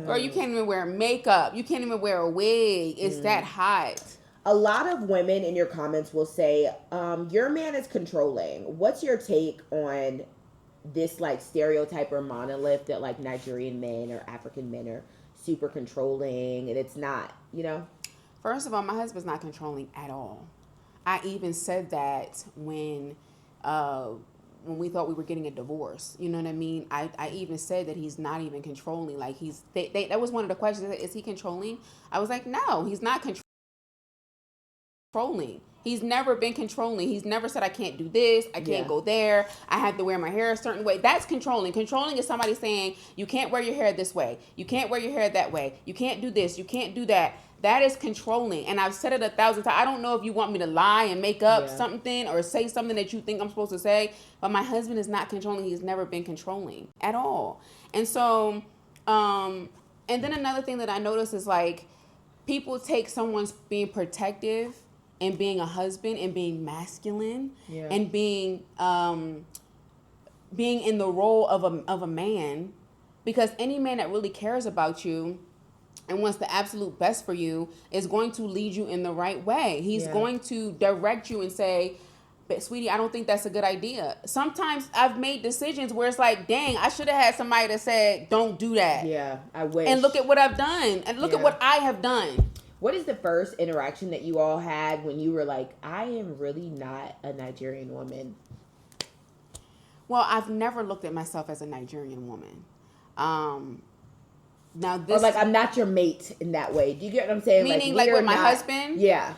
Girl, you can't even wear makeup. You can't even wear a wig. It's that hot. A lot of women in your comments will say, your man is controlling. What's your take on this, like, stereotype or monolith that, like, Nigerian men or African men are super controlling, and it's not, you know? First of all, my husband's not controlling at all. I even said that when we thought we were getting a divorce. You know what I mean? I even said that he's not even controlling. Like, that was one of the questions. Is he controlling? I was like, no, he's not controlling. He's never been controlling. He's never said, I can't do this. I can't go there. I have to wear my hair a certain way. That's controlling. Controlling is somebody saying, you can't wear your hair this way. You can't wear your hair that way. You can't do this. You can't do that. That is controlling. And I've said it 1,000 times. I don't know if you want me to lie and make up something or say something that you think I'm supposed to say. But my husband is not controlling. He's never been controlling at all. And so, and then another thing that I noticed is, like, people take someone's being protective and being a husband and being masculine and being being in the role of a man, because any man that really cares about you and wants the absolute best for you is going to lead you in the right way. He's going to direct you and say, but sweetie, I don't think that's a good idea. Sometimes I've made decisions where it's like, dang, I should have had somebody that said, don't do that. Yeah, I wish. And look at what I've done. And look at what I have done. What is the first interaction that you all had when you were like, I am really not a Nigerian woman? Well, I've never looked at myself as a Nigerian woman. Now this, or like, I'm not your mate in that way. Do you get what I'm saying? Meaning like with my husband? Yeah.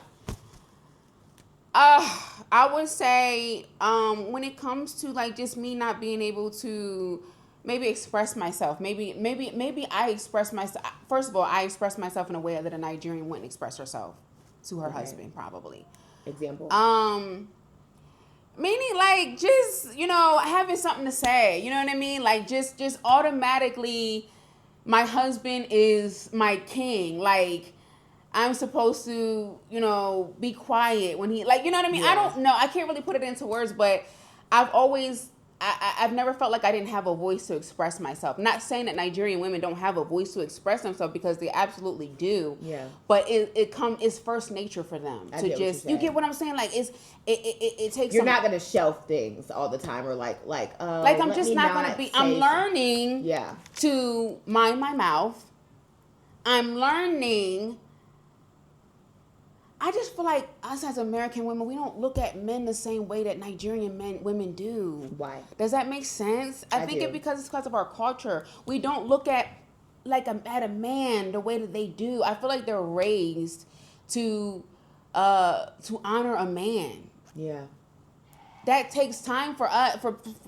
I would say when it comes to like just me not being able to maybe express myself, maybe I express myself. First of all, I express myself in a way that a Nigerian wouldn't express herself to her husband, probably. Example. Meaning like just, you know, having something to say, you know what I mean? Like just automatically my husband is my king. Like I'm supposed to, you know, be quiet when he, like, you know what I mean? Yeah. I don't know. I can't really put it into words, but I've never felt like I didn't have a voice to express myself. Not saying that Nigerian women don't have a voice to express themselves, because they absolutely do. Yeah. But it's first nature for them to just, you get what I'm saying? Like it takes. You're not gonna shelf things all the time, or like I'm just not gonna be. I'm learning. Yeah. To mind my mouth. I'm learning. I just feel like us as American women, we don't look at men the same way that Nigerian women do. Why? Does that make sense? I think it's because of our culture. We don't look at at a man the way that they do. I feel like they're raised to honor a man. Yeah. That takes time for us.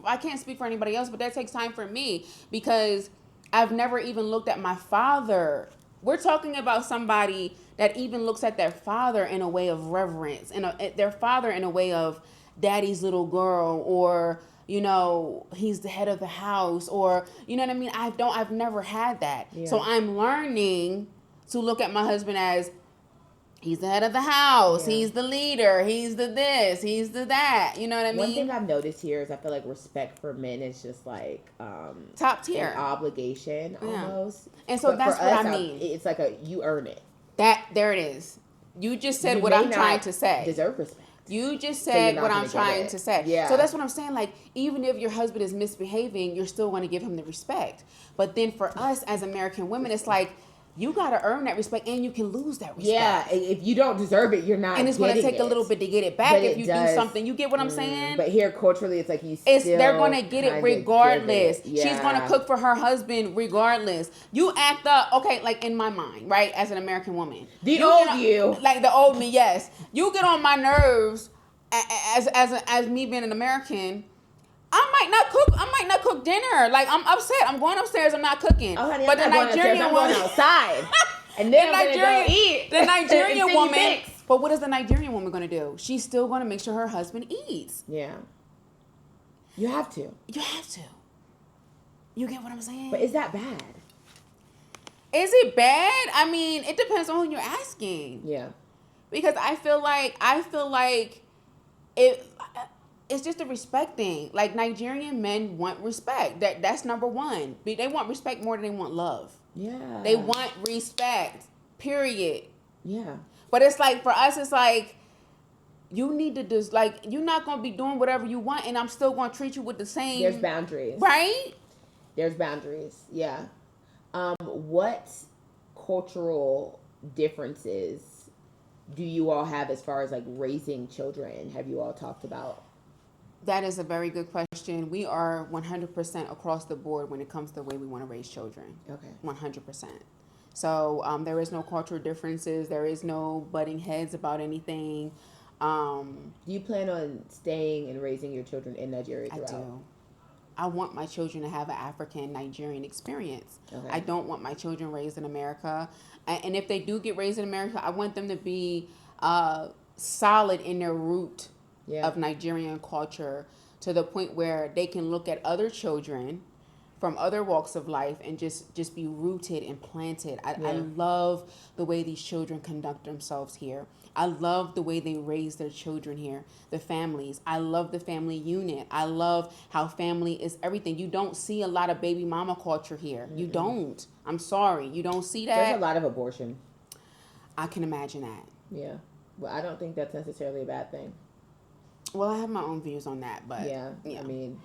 I can't speak for anybody else, but that takes time for me, because I've never even looked at my father. We're talking about somebody that even looks at their father in a way of reverence, and their father in a way of daddy's little girl, or, you know, he's the head of the house, or, you know what I mean? I've never had that. Yeah. So I'm learning to look at my husband as, he's the head of the house, he's the leader, he's the this, he's the that, you know what I mean? One thing I've noticed here is I feel like respect for men is just like top tier, an obligation almost. And so that's what I mean. It's like you earn it. There it is. You just said what I'm trying to say. Deserve respect. You just said what I'm trying to say. Yeah. So that's what I'm saying. Like, even if your husband is misbehaving, you're still going to give him the respect. But then for us as American women, it's like, you got to earn that respect, and you can lose that respect. Yeah, if you don't deserve it, you're not. And it's going to take a little bit to get it back if you do something. You get what I'm saying? But here, culturally, it's like they're going to get it regardless. Yeah. She's going to cook for her husband regardless. You act up, okay, like in my mind, right, as an American woman. The old you. Like the old me, yes. You get on my nerves as me being an American. I might not cook dinner. Like, I'm upset. I'm going upstairs. I'm not cooking. Oh, honey, but I'm not going upstairs. I'm going outside. And then I'm going to go eat. The Nigerian woman. But what is the Nigerian woman going to do? She's still going to make sure her husband eats. Yeah. You have to. You have to. You get what I'm saying? But is that bad? Is it bad? I mean, it depends on who you're asking. Yeah. Because I feel like it's just a respect thing. Like, Nigerian men want respect. That's number one. They want respect more than they want love. Yeah. They want respect. Period. Yeah. But it's like, for us, it's like, you need to just, like, you're not going to be doing whatever you want, and I'm still going to treat you with the same. There's boundaries. Right? There's boundaries. Yeah. What cultural differences do you all have as far as like raising children? Have you all talked about? That is a very good question. We are 100% across the board when it comes to the way we want to raise children. Okay. 100%. So there is no cultural differences. There is no butting heads about anything. Do you plan on staying and raising your children in Nigeria throughout? I do. I want my children to have an African-Nigerian experience. Okay. I don't want my children raised in America. And if they do get raised in America, I want them to be solid in their root of Nigerian culture, to the point where they can look at other children from other walks of life and just be rooted and planted. I love the way these children conduct themselves here. I love the way they raise their children here, the families. I love the family unit. I love how family is everything. You don't see a lot of baby mama culture here. You don't. I'm sorry. You don't see that. There's a lot of abortion. I can imagine that. Yeah. Well, I don't think that's necessarily a bad thing. Well, I have my own views on that, but yeah. I mean,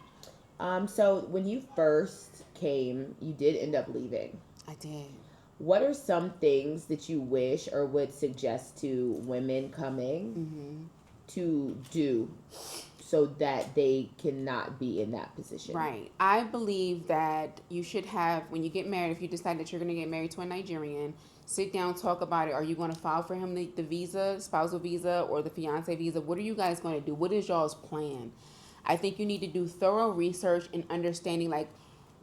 so when you first came, you did end up leaving. I did. What are some things that you wish or would suggest to women coming to do so that they cannot be in that position? Right. I believe that you should have, when you get married, if you decide that you're going to get married to a Nigerian, sit down, talk about it. Are you going to file for him the visa, spousal visa, or the fiance visa? What are you guys going to do? What is y'all's plan? I think you need to do thorough research and understanding, like,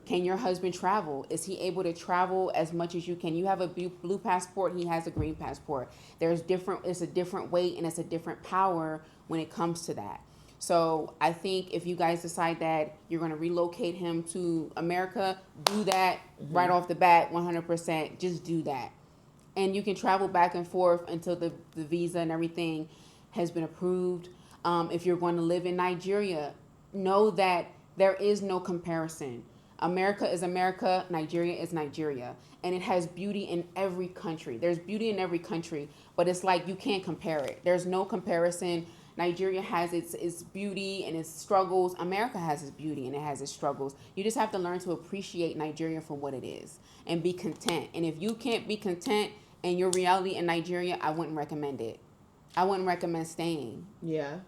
can your husband travel? Is he able to travel as much as you can? You have a blue passport, he has a green passport. It's a different weight and it's a different power when it comes to that. So I think if you guys decide that you're going to relocate him to America, do that right off the bat, 100%. Just do that. And you can travel back and forth until the visa and everything has been approved. If you're going to live in Nigeria, know that there is no comparison. America is America, Nigeria is Nigeria. And it has beauty in every country. There's beauty in every country, but it's like you can't compare it. There's no comparison. Nigeria has its beauty and its struggles. America has its beauty and it has its struggles. You just have to learn to appreciate Nigeria for what it is and be content. And if you can't be content in your reality in Nigeria, I wouldn't recommend it. I wouldn't recommend staying. Yeah.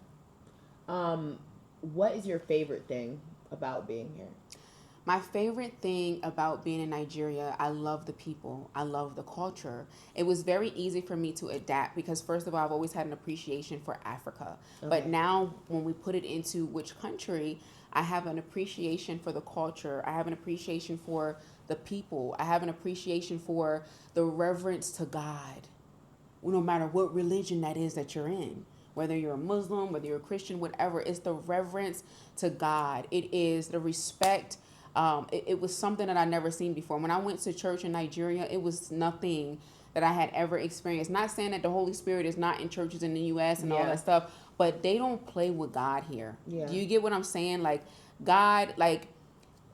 What is your favorite thing about being here? My favorite thing about being in Nigeria, I love the people. I love the culture. It was very easy for me to adapt because, first of all, I've always had an appreciation for Africa. Okay. But now when we put it into which country, I have an appreciation for the culture. I have an appreciation for the people. I have an appreciation for the reverence to God, no matter what religion that is that you're in. Whether you're a Muslim, whether you're a Christian, whatever, it's the reverence to God. It is the respect. It was something that I never seen before. When I went to church in Nigeria, it was nothing that I had ever experienced. Not saying that the Holy Spirit is not in churches in the U.S. and all that stuff, but they don't play with God here. Yeah. Do you get what I'm saying? Like, God, like,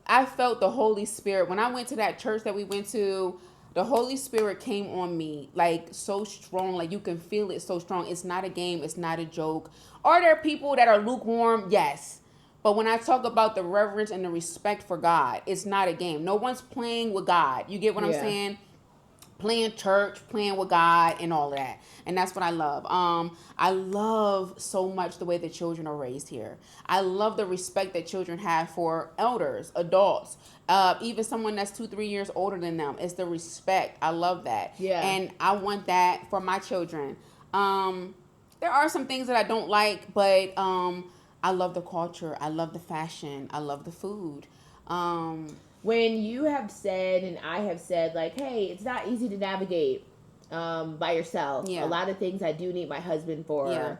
I felt the Holy Spirit. When I went to that church that we went to, the Holy Spirit came on me, like, so strong. Like, you can feel it so strong. It's not a game. It's not a joke. Are there people that are lukewarm? Yes. But when I talk about the reverence and the respect for God, it's not a game. No one's playing with God. You get what I'm saying? Playing church, playing with God, and all that. And that's what I love. I love so much the way the children are raised here. I love the respect that children have for elders, adults, even someone that's 2-3 years older than them. It's the respect. I love that. Yeah. And I want that for my children. There are some things that I don't like, but I love the culture. I love the fashion. I love the food. When you have said, and I have said, like, hey, it's not easy to navigate by yourself. Yeah. A lot of things I do need my husband for. Yeah.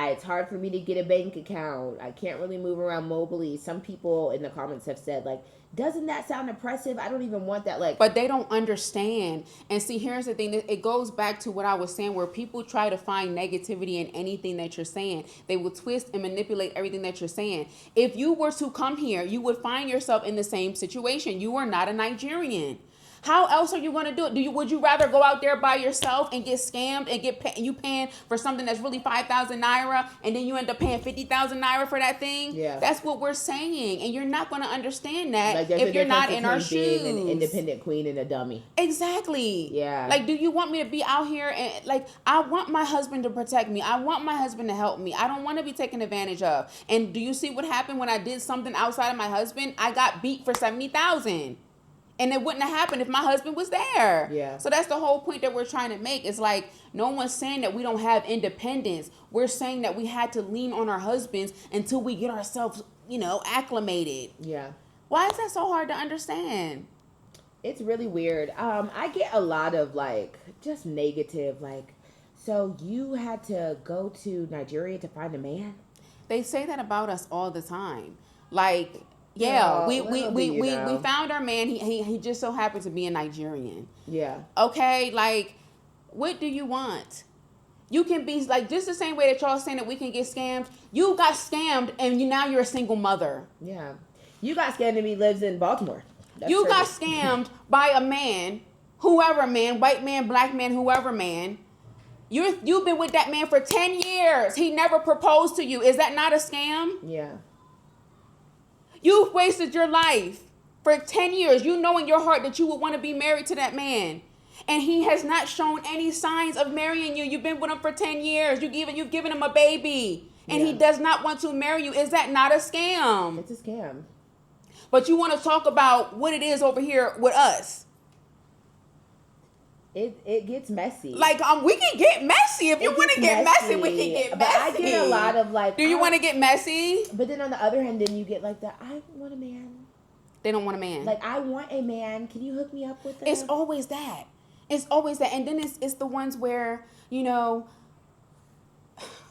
It's hard for me to get a bank account. I can't really move around mobily. Some people in the comments have said, like, doesn't that sound oppressive? I don't even want that. Like, but they don't understand. And see, here's the thing. It goes back to what I was saying, where people try to find negativity in anything that you're saying. They will twist and manipulate everything that you're saying. If you were to come here, you would find yourself in the same situation. You are not a Nigerian. How else are you going to do it? Would you rather go out there by yourself and get scammed and you paying for something that's really 5,000 naira and then you end up paying 50,000 naira for that thing? Yeah. That's what we're saying. And you're not going to understand that, like, if you're not in our shoes. Being an independent queen and a dummy. Exactly. Yeah. Like, do you want me to be out here and, like, I want my husband to protect me. I want my husband to help me. I don't want to be taken advantage of. And do you see what happened when I did something outside of my husband? I got beat for 70,000. And it wouldn't have happened if my husband was there. Yeah. So that's the whole point that we're trying to make. It's like, no one's saying that we don't have independence. We're saying that we had to lean on our husbands until we get ourselves, acclimated. Yeah. Why is that so hard to understand? It's really weird. I get a lot of, like, just negative, like, so you had to go to Nigeria to find a man? They say that about us all the time. Like, Yeah, No, we found our man. He just so happened to be a Nigerian. Yeah. Okay, like, what do you want? You can be like just the same way that y'all saying that we can get scammed. You got scammed, and now you're a single mother. Yeah. You got scammed and he lives in Baltimore. You got scammed by a man, whoever man, white man, black man, whoever man. You've been with that man for 10 years. He never proposed to you. Is that not a scam? Yeah. You've wasted your life for 10 years. You know in your heart that you would want to be married to that man. And he has not shown any signs of marrying you. You've been with him for 10 years. You've given him a baby. And he does not want to marry you. Is that not a scam? It's a scam. But you want to talk about what it is over here with us. It gets messy. Like, we can get messy. If you want to get messy, we can get messy. But I get a lot of like... Do you want to get messy? But then on the other hand, then you get like I want a man. They don't want a man. Like, I want a man. Can you hook me up with that? It's always that. It's always that. And then it's the ones where, you know...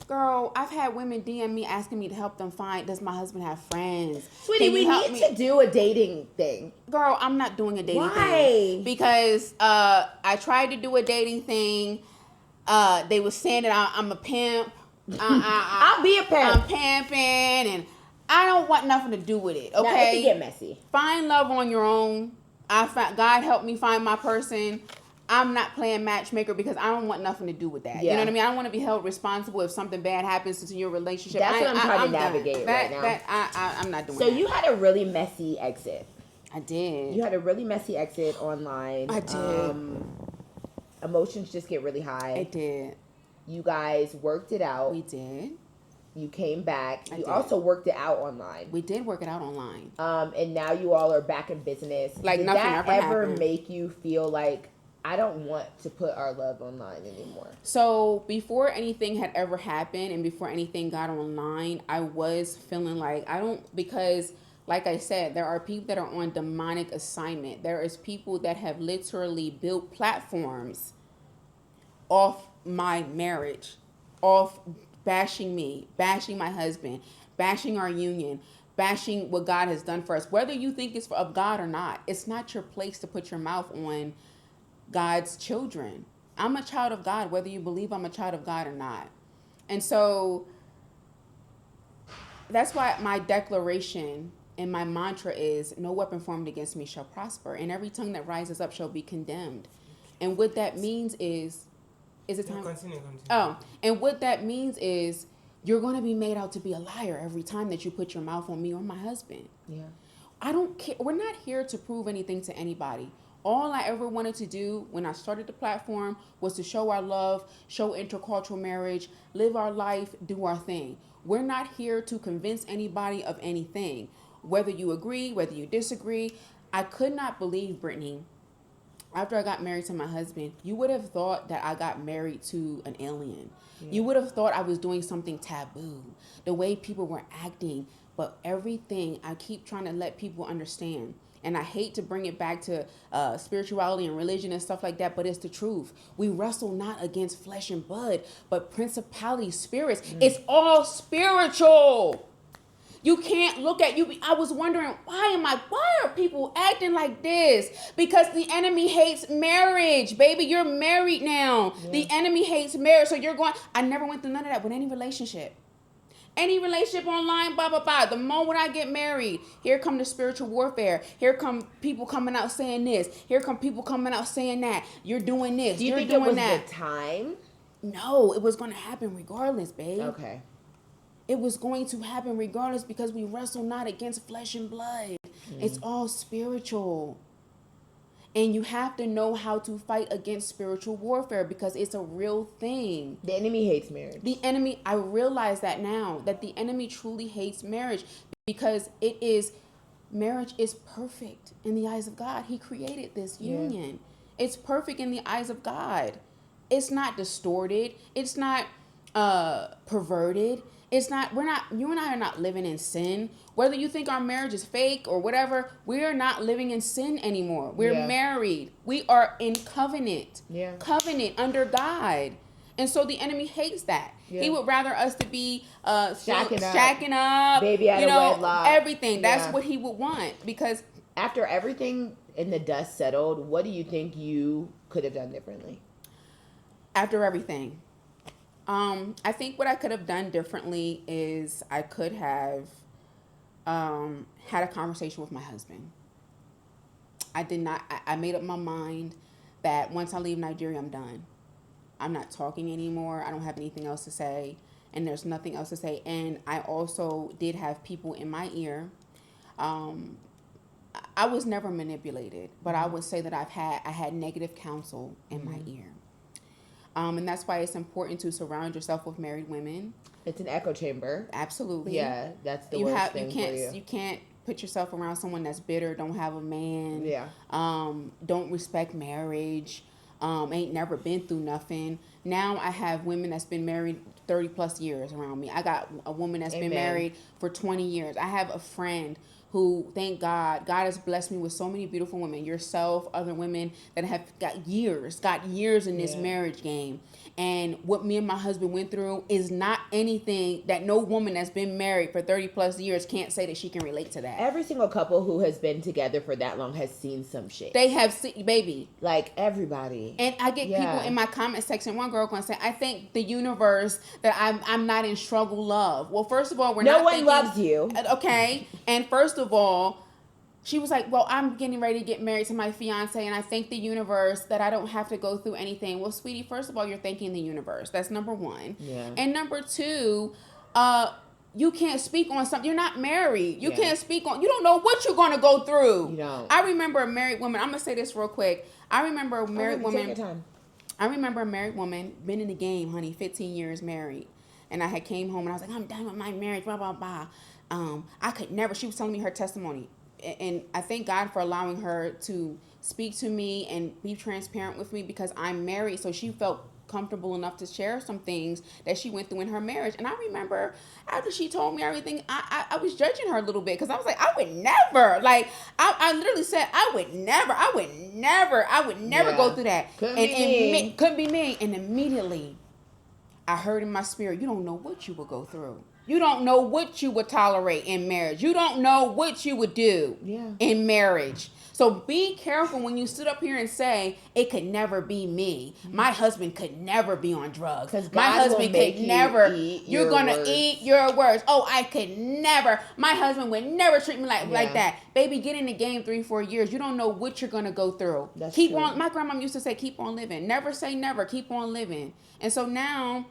Girl, I've had women DM me asking me to help them find, does my husband have friends? Sweetie, we need to do a dating thing. Girl, I'm not doing a dating thing. Why? Because I tried to do a dating thing. They were saying that I'm a pimp. I'll be a pimp. I'm pimping, and I don't want nothing to do with it, okay? Now, it can get messy. Find love on your own. God helped me find my person. I'm not playing matchmaker because I don't want nothing to do with that. Yeah. You know what I mean? I don't want to be held responsible if something bad happens to your relationship. That's what I'm trying to navigate right now. I'm not doing so that. So you had a really messy exit. I did. You had a really messy exit online. I did. Emotions just get really high. I did. You guys worked it out. We did. You came back. You also worked it out online. We did work it out online. And now you all are back in business. Like Did nothing that ever ever happened. make you feel like, I don't want to put our love online anymore? So before anything had ever happened and before anything got online, I was feeling like because like I said, there are people that are on demonic assignment. There is people that have literally built platforms off my marriage, off bashing me, bashing my husband, bashing our union, bashing what God has done for us. Whether you think it's of God or not, it's not your place to put your mouth on God's children. I'm a child of God, whether you believe I'm a child of God or not. And so that's why my declaration and my mantra is, no weapon formed against me shall prosper, and every tongue that rises up shall be condemned. And what that means is it time? Continue. Oh, and what that means is you're going to be made out to be a liar every time that you put your mouth on me or my husband. Yeah. I don't care. We're not here to prove anything to anybody. All I ever wanted to do when I started the platform was to show our love, show intercultural marriage, live our life, do our thing. We're not here to convince anybody of anything. Whether you agree, whether you disagree. I could not believe, Brittany, after I got married to my husband, you would have thought that I got married to an alien. Yeah. You would have thought I was doing something taboo, the way people were acting. But everything, I keep trying to let people understand. And I hate to bring it back to spirituality and religion and stuff like that, but it's the truth. We wrestle not against flesh and blood, but principalities, spirits. It's all spiritual. You can't look at you. I was wondering, why are people acting like this? Because the enemy hates marriage, baby. You're married now. Yeah. The enemy hates marriage. So I never went through none of that with any relationship. Any relationship online, blah, blah, blah. The moment I get married, here come the spiritual warfare. Here come people coming out saying this. Here come people coming out saying that. You're doing this. Do you think it was the time? No, it was going to happen regardless, babe. Okay. It was going to happen regardless because we wrestle not against flesh and blood. It's all spiritual. And you have to know how to fight against spiritual warfare because it's a real thing. The enemy hates marriage. I realize that now, that the enemy truly hates marriage because marriage is perfect in the eyes of God. He created this union. It's perfect in the eyes of God. It's not distorted. It's not perverted. It's not, you and I are not living in sin. Whether you think our marriage is fake or whatever, we are not living in sin anymore. We're married. We are in covenant. Yeah. Covenant under God. And so the enemy hates that. Yeah. He would rather us to be shacking up, baby out of wedlock, everything. That's Yeah. what he would want. Because after everything in the dust settled, what do you think you could have done differently? After everything, I think what I could have done differently is I could have had a conversation with my husband. I did not. I made up my mind that once I leave Nigeria, I'm done. I'm not talking anymore. I don't have anything else to say, and there's nothing else to say. And I also did have people in my ear. I was never manipulated, but I would say that I had negative counsel in my ear. And that's why it's important to surround yourself with married women. It's an echo chamber. Absolutely. Yeah, that's the worst thing for you. You can't put yourself around someone that's bitter, don't have a man, Yeah. Don't respect marriage, ain't never been through nothing. Now I have women that's been married 30 plus years around me. I got a woman that's Amen. been married for 20 years. I have a friend who, thank God has blessed me with so many beautiful women, yourself, other women that have got years in this marriage game. And what me and my husband went through is not anything that no woman that's been married for 30 plus years can't say that she can relate to that. Every single couple who has been together for that long has seen some shit. They have seen, baby. Like, everybody. And I get people in my comment section. One girl gonna say, "I thank the universe that I'm not in struggle love." Well, first of all, no one loves you. Okay, and first of all, she was like, "Well, I'm getting ready to get married to my fiance, and I thank the universe that I don't have to go through anything." Well, sweetie, first of all, you're thanking the universe. That's number one. Yeah. And number two, you can't speak on something. You're not married. You can't speak on. You don't know what you're gonna go through. You don't. I remember a married woman. I'm gonna say this real quick. I remember a married woman. Take your time. I remember a married woman, been in the game, honey, 15 years married. And I had came home and I was like, "I'm done with my marriage, blah, blah, blah." I could never, she was telling me her testimony. And I thank God for allowing her to speak to me and be transparent with me because I'm married. So she felt comfortable enough to share some things that she went through in her marriage. And I remember after she told me everything, I was judging her a little bit because I was like, I would never, like, I literally said, I would never go through that. Couldn't be me. And immediately I heard in my spirit, you don't know what you will go through. You don't know what you would tolerate in marriage. You don't know what you would do in marriage. So be careful when you sit up here and say, it could never be me. My husband could never be on drugs. My husband could never. You're going to eat your words. Oh, I could never. My husband would never treat me like that. Baby, get in the game 3-4 years. You don't know what you're going to go through. Keep on. My grandma used to say, keep on living. Never say never. Keep on living. And so now,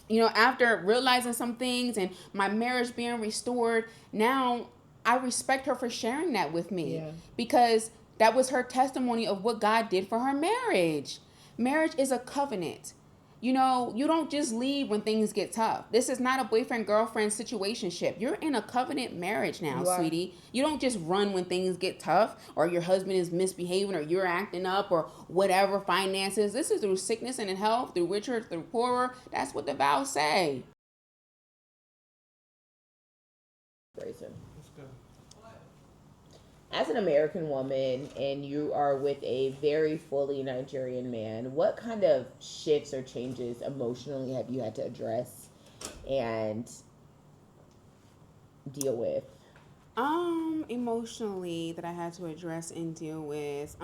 you know, after realizing some things and my marriage being restored, now I respect her for sharing that with me because that was her testimony of what God did for her marriage. Marriage is a covenant. You know, you don't just leave when things get tough. This is not a boyfriend-girlfriend situationship. You're in a covenant marriage now, sweetie. You don't just run when things get tough or your husband is misbehaving or you're acting up or whatever, finances. This is through sickness and in health, through richer, through poorer. That's what the vows say. Grayson. As an American woman and you are with a very fully Nigerian man, what kind of shifts or changes emotionally have you had to address and deal with? Emotionally that I had to address and deal with.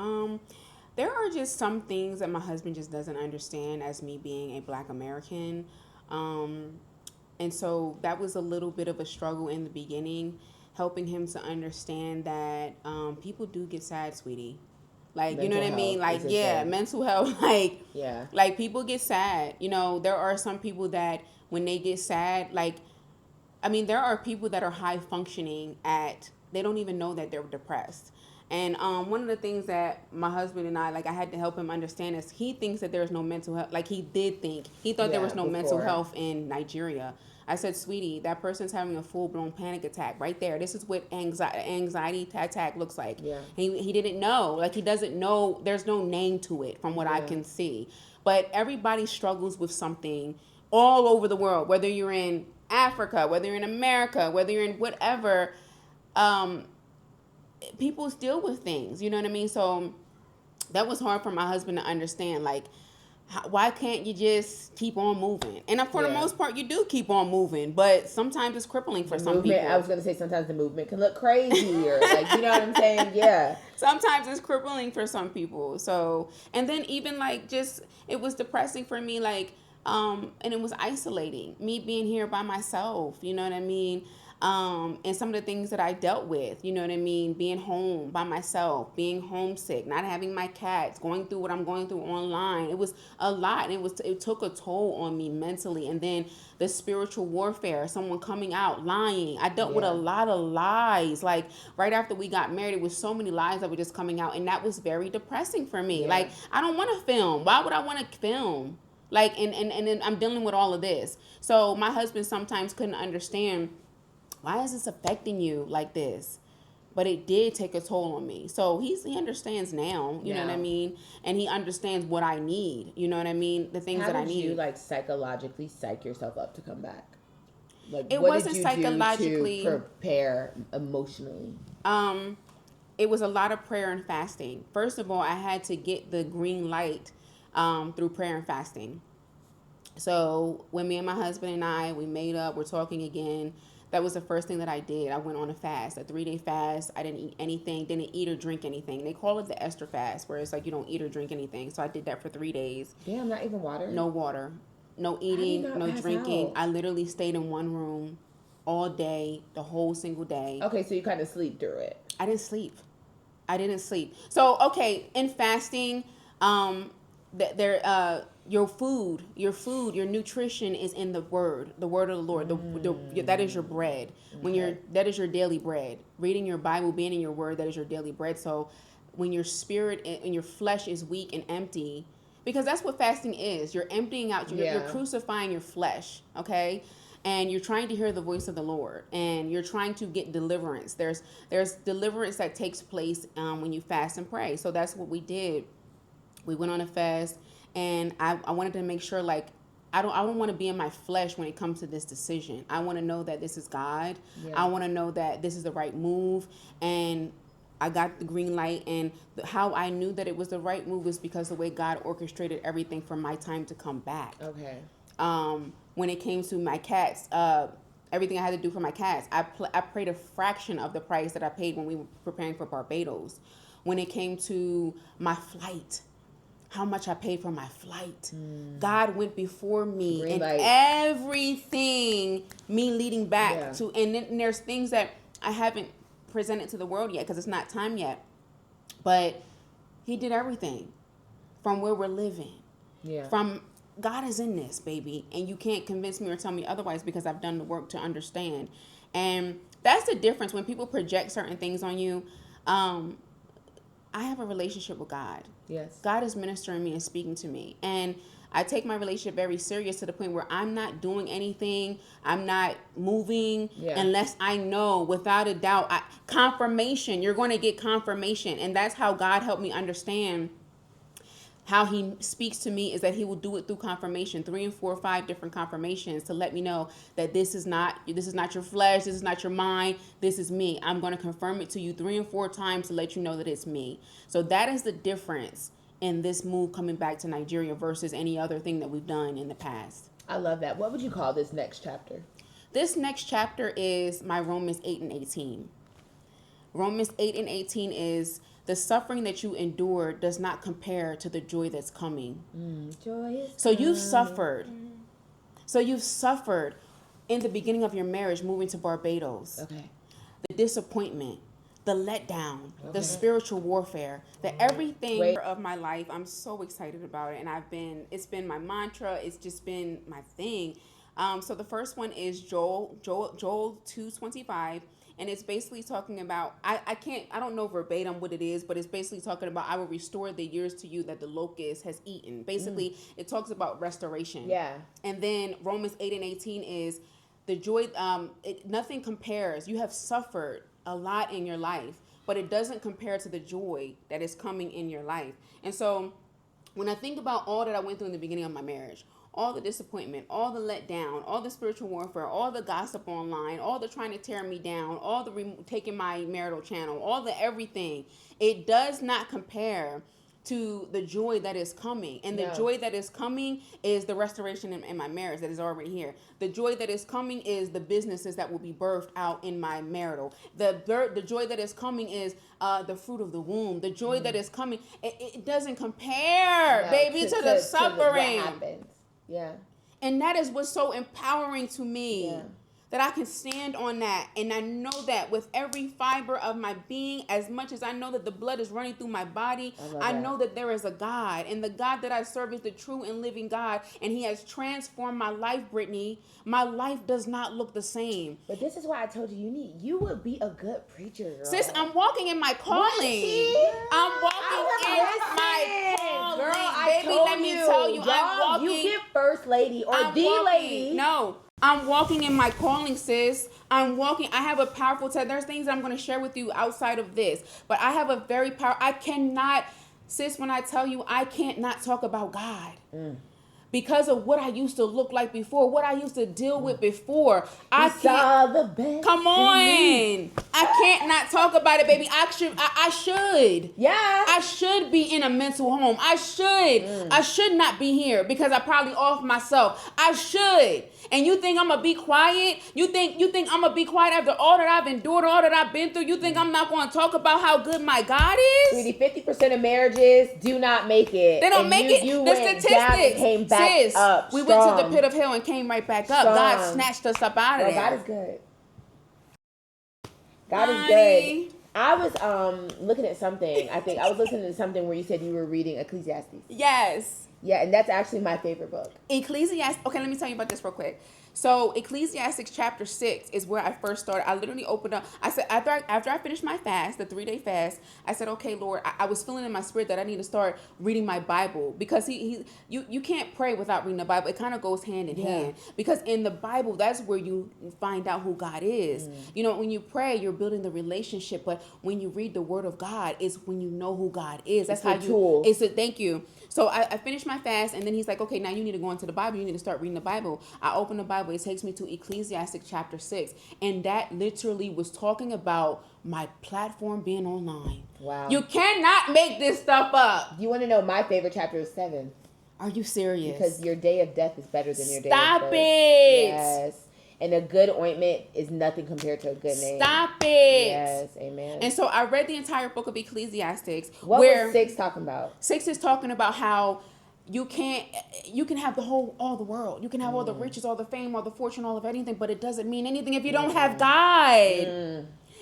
There are just some things that my husband just doesn't understand as me being a Black American. And so that was a little bit of a struggle in the beginning, helping him to understand that people do get sad, sweetie. Like, you know what I mean? Like, mental health, like people get sad. You know, there are some people that when they get sad, like, I mean, there are people that are high functioning they don't even know that they're depressed. And one of the things that my husband and I had to help him understand is he thinks that there's no mental health. Like, he thought there was no mental health in Nigeria. I said, sweetie, that person's having a full-blown panic attack right there. This is what anxiety attack looks like. Yeah. He didn't know. Like, he doesn't know. There's no name to it from what I can see. But everybody struggles with something all over the world, whether you're in Africa, whether you're in America, whether you're in whatever. People deal with things. You know what I mean? So that was hard for my husband to understand. Like, Why can't you just keep on moving? And for the Yeah. most part, you do keep on moving, but sometimes it's crippling for some people. I was going to say sometimes the movement can look crazy or like, you know what I'm saying? Yeah. Sometimes it's crippling for some people. So, and then even like just, it was depressing for me, like, and it was isolating. Me being here by myself, you know what I mean? And some of the things that I dealt with, you know what I mean? Being home by myself, being homesick, not having my cats, going through what I'm going through online. It was a lot. And it took a toll on me mentally. And then the spiritual warfare, someone coming out, lying. I dealt with a lot of lies. Like right after we got married, it was so many lies that were just coming out. And that was very depressing for me. Like, I don't want to film. Why would I want to film? Like, and then I'm dealing with all of this. So my husband sometimes couldn't understand, why is this affecting you like this? But it did take a toll on me. So he understands now, you know what I mean? And he understands what I need, you know what I mean? The things that I need. How did you like psychologically psych yourself up to come back? Like, it what wasn't did you psychologically do to prepare emotionally? It was a lot of prayer and fasting. First of all, I had to get the green light through prayer and fasting. So when me and my husband and we made up, we're talking again. That was the first thing that I did. I went on a fast, a 3-day fast. I didn't eat anything, didn't eat or drink anything. They call it the Esther fast, where it's like you don't eat or drink anything. So I did that for 3 days. Damn, not even water? No water, no eating, no drinking. I literally stayed in one room all day, the whole single day. Okay, so you kind of sleep through it. I didn't sleep. So, okay, in fasting, your food, your nutrition is in the word of the Lord. That is your bread. That is your daily bread. Reading your Bible, being in your word, that is your daily bread. So when your spirit and your flesh is weak and empty, because that's what fasting is. You're emptying out, you're crucifying your flesh, okay? And you're trying to hear the voice of the Lord, and you're trying to get deliverance. There's deliverance that takes place when you fast and pray. So that's what we did. We went on a fast, and I wanted to make sure, like, I don't want to be in my flesh when it comes to this decision. I want to know that this is God. Yeah. I want to know that this is the right move, and I got the green light. And how I knew that it was the right move was because the way God orchestrated everything for my time to come back. Okay. When it came to my cats, everything I had to do for my cats, I paid a fraction of the price that I paid when we were preparing for Barbados. When it came to my flight, how much I paid for my flight. God went before me and everything, me leading back to, and then there's things that I haven't presented to the world yet because it's not time yet. But he did everything from where we're living. Yeah. From God is in this, baby. And you can't convince me or tell me otherwise because I've done the work to understand. And that's the difference when people project certain things on you. I have a relationship with God. Yes. God is ministering me and speaking to me. And I take my relationship very serious to the point where I'm not doing anything. I'm not moving unless I know without a doubt. Confirmation. You're going to get confirmation. And that's how God helped me understand how he speaks to me, is that he will do it through confirmation, 3 and 4 or 5 different confirmations to let me know that this is not your flesh, this is not your mind, this is me. I'm going to confirm it to you 3 and 4 times to let you know that it's me. So that is the difference in this move coming back to Nigeria versus any other thing that we've done in the past. I love that. What would you call this next chapter? This next chapter is my Romans 8 and 18. Romans 8 and 18 is, the suffering that you endure does not compare to the joy that's coming. Joy is so coming. You've suffered in the beginning of your marriage, moving to Barbados. Okay. The disappointment, the letdown, the spiritual warfare, the everything of my life. I'm so excited about it. And it's been my mantra. It's just been my thing. So the first one is Joel 2:25. And it's basically talking about, I don't know verbatim what it is, but it's basically talking about, I will restore the years to you that the locust has eaten. Basically, it talks about restoration. Yeah. And then Romans 8 and 18 is the joy, nothing compares. You have suffered a lot in your life, but it doesn't compare to the joy that is coming in your life. And so when I think about all that I went through in the beginning of my marriage, all the disappointment, all the letdown, all the spiritual warfare, all the gossip online, all the trying to tear me down, all the taking my marital channel, all the everything, it does not compare to the joy that is coming. And the joy that is coming is the restoration in my marriage that is already here. The joy that is coming is the businesses that will be birthed out in my marital. The joy that is coming is the fruit of the womb. The joy that is coming, it doesn't compare, baby, to the suffering. What happens. Yeah. And that is what's so empowering to me. Yeah. That I can stand on that. And I know that with every fiber of my being, as much as I know that the blood is running through my body, I know that there is a God. And the God that I serve is the true and living God. And he has transformed my life, Brittany. My life does not look the same. But this is why I told you would be a good preacher, girl. Sis, I'm walking in my calling. I'm walking in my calling. Girl, baby, let me tell you, I'm walking. You get first lady or lady. No. I'm walking in my calling, sis. I'm walking. I have a powerful test. There's things that I'm going to share with you outside of this. But I have a very I cannot, sis, when I tell you, I can't not talk about God. Because of what I used to look like before, what I used to deal with before. I saw the best. Come on. I can't not talk about it, baby. I should. Yeah. I should be in a mental home. I should. I should not be here because I probably off myself. I should. And you think I'm gonna be quiet? You think I'm gonna be quiet after all that I've endured, all that I've been through? You think I'm not gonna talk about how good my God is? Sweetie, 50% of marriages do not make it. They don't make it. The statistics. Came back up. We went to the pit of hell and came right back up. God snatched us up out of there. God is good. God is good. I was looking at something. I think I was listening to something where you said you were reading Ecclesiastes. Yes. Yeah, and that's actually my favorite book. Ecclesiastes. Okay, let me tell you about this real quick. So Ecclesiastes chapter 6 is where I first started. I literally opened up. I said after I finished my fast, the 3-day fast, I said, okay, Lord, I was feeling in my spirit that I need to start reading my Bible because you can't pray without reading the Bible. It kind of goes hand in hand because in the Bible, that's where you find out who God is. You know, when you pray, you're building the relationship, but when you read the Word of God, it's when you know who God is. That's how you. It's a thank you. So I finished my fast, and then he's like, okay, now you need to go into the Bible. You need to start reading the Bible. I opened the Bible. It takes me to Ecclesiastes chapter 6. And that literally was talking about my platform being online. Wow. You cannot make this stuff up. You want to know my favorite chapter is 7. Are you serious? Because your day of death is better than your day of birth. Stop it. Yes. And a good ointment is nothing compared to a good name. Stop it. Yes, amen. And so I read the entire book of Ecclesiastes. What was 6 talking about? 6 is talking about how you can have all the world. You can have all the riches, all the fame, all the fortune, all of anything, but it doesn't mean anything if you don't have God.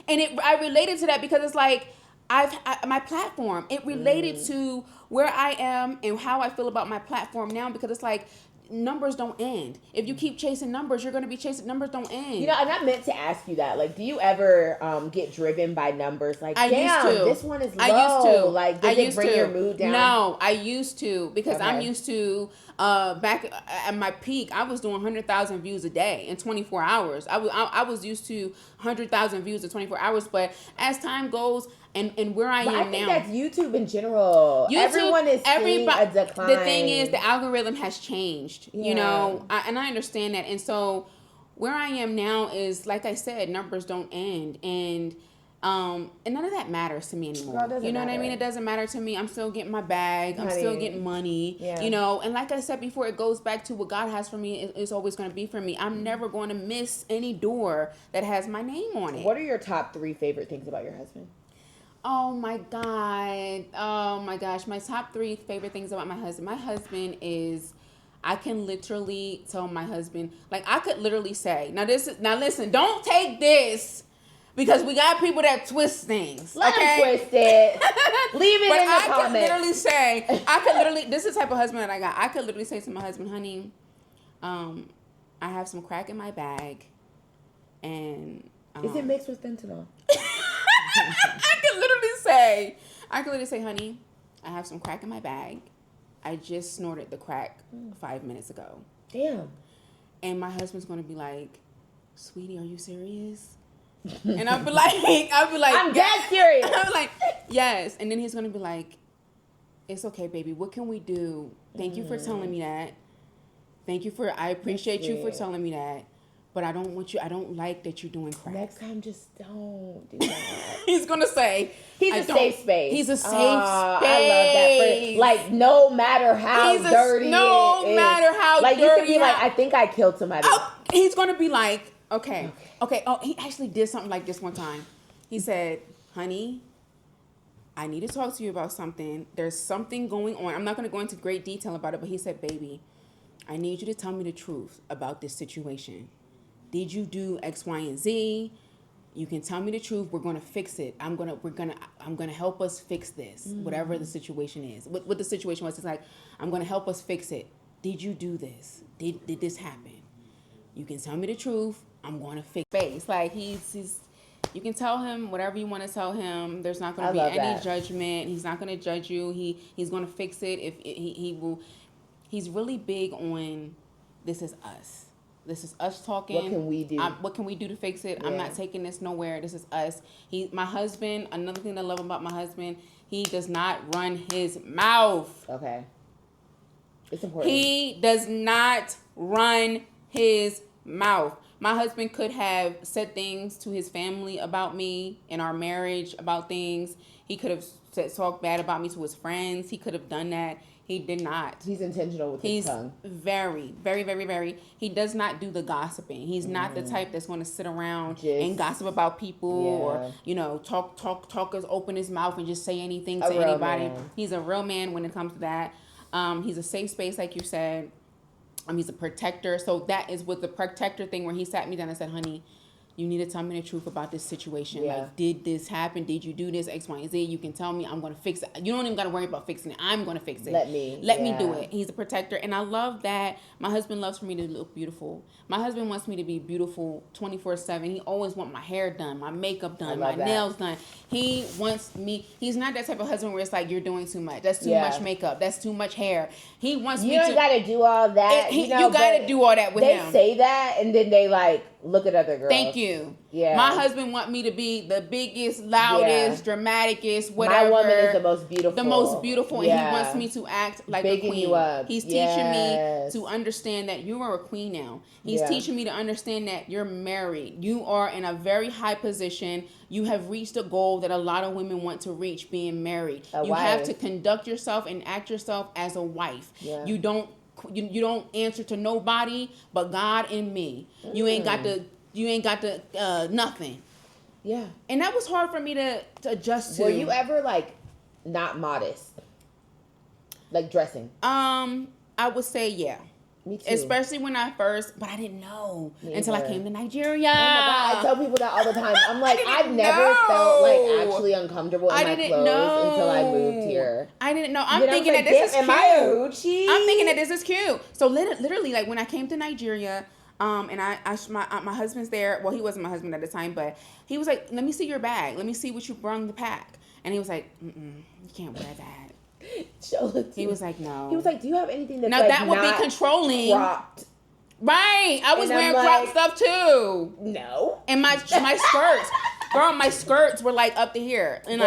And I related to that because it's like my platform. It related to where I am and how I feel about my platform now because it's like numbers don't end. If you keep chasing numbers, you're going to be chasing numbers don't end. You know, and I meant to ask you that. Like, do you ever get driven by numbers? Like, this one is low. I used to. Like, does it bring your mood down? No, I used to because I'm used to back at my peak. I was doing 100,000 views a day in 24 hours. I was used to 100,000 views in 24 hours. But as time goes, and where I am now. I think that's YouTube in general. Everyone is seeing a decline. The thing is, the algorithm has changed, you know, and I understand that. And so where I am now is, like I said, numbers don't end. And none of that matters to me anymore. You know what I mean? It doesn't matter to me. I'm still getting my bag. I'm still getting money, you know. And like I said before, it goes back to what God has for me is always going to be for me. I'm never going to miss any door that has my name on it. What are your top 3 favorite things about your husband? Oh my God. Oh my gosh. My top 3 favorite things about my husband. My husband is, I can literally tell my husband, like I could literally say, now listen, don't take this because we got people that twist things. Let them twist it. Leave it in the comments. I could literally say, this is the type of husband that I got. I could literally say to my husband, honey, I have some crack in my bag and. Is it mixed with fentanyl? I could literally say, honey, I have some crack in my bag. I just snorted the crack 5 minutes ago. Damn. And my husband's going to be like, sweetie, are you serious? And I'll be like, I'm dead serious. I'm like, yes. And then he's going to be like, it's okay, baby. What can we do? Thank you for telling me that. I appreciate you for telling me that. but I don't like that you're doing crack. Next time, just don't do that. He's going to say. He's a safe space. He's a safe space. I love that. Like, no matter how dirty no matter how like, dirty. You could be like, I think I killed somebody. He's going to be like, okay. Oh, he actually did something like this one time. He said, honey, I need to talk to you about something. There's something going on. I'm not going to go into great detail about it, but he said, baby, I need you to tell me the truth about this situation. Did you do X, Y, and Z? You can tell me the truth. We're gonna fix it. I'm gonna help us fix this. Whatever the situation is. What the situation was, it's like, I'm gonna help us fix it. Did you do this? Did this happen? You can tell me the truth. I'm gonna fix it. Like he's you can tell him whatever you want to tell him. There's not gonna be any judgment. He's not gonna judge you. He's gonna fix it. If he will, he's really big on this is us. This is us talking. What can we do? What can we do to fix it? Yeah. I'm not taking this nowhere. This is us. My husband, another thing I love about my husband, he does not run his mouth. Okay. It's important. He does not run his mouth. My husband could have said things to his family about me in our marriage, about things. He could have talked bad about me to his friends. He could have done that. He did not. He's intentional with his tongue. He's very, very, very, very. He does not do the gossiping. He's not the type that's going to sit around and gossip about people or, talk open his mouth and just say anything to anybody. Man. He's a real man when it comes to that. He's a safe space, like you said. He's a protector. So that is with the protector thing where he sat me down and said, honey, you need to tell me the truth about this situation. Yeah. Like, did this happen? Did you do this? X, Y, and Z. You can tell me. I'm going to fix it. You don't even got to worry about fixing it. I'm going to fix it. Let me do it. He's a protector. And I love that my husband loves for me to look beautiful. My husband wants me to be beautiful 24/7. He always wants my hair done, my makeup done, my nails done. He wants me. He's not that type of husband where it's like, you're doing too much. That's too much makeup. That's too much hair. He wants me to. You don't got to do all that. You got to do all that with him. They say that and then they like look at other girls. Thank you. Yeah. My husband want me to be the biggest, loudest, dramaticest, whatever. My woman is the most beautiful. The most beautiful, and he wants me to act like a queen. You up. He's teaching me to understand that you are a queen now. He's teaching me to understand that you're married. You are in a very high position. You have reached a goal that a lot of women want to reach, being married. You have to conduct yourself and act yourself as a wife. Yeah. You don't answer to nobody but God and me. You ain't got the nothing. Yeah. And that was hard for me to adjust to. Were you ever like not modest? Like dressing? I would say yeah. Me too. Especially when I first, but I didn't know until I came to Nigeria. Oh my God, I tell people that all the time. I'm like, I've never felt like actually uncomfortable in my clothes until I moved here. I didn't know. I'm thinking that this is cute. Am I a hoochie? I'm thinking that this is cute. So literally, like when I came to Nigeria, and my husband's there. Well, he wasn't my husband at the time, but he was like, "Let me see your bag. Let me see what you brought to pack." And he was like, you can't wear that. He was like, no. He was like, do you have anything that's like that would be controlling? Cropped. Right. I was wearing crop stuff too. No. And my skirts, girl, my skirts were like up to here, and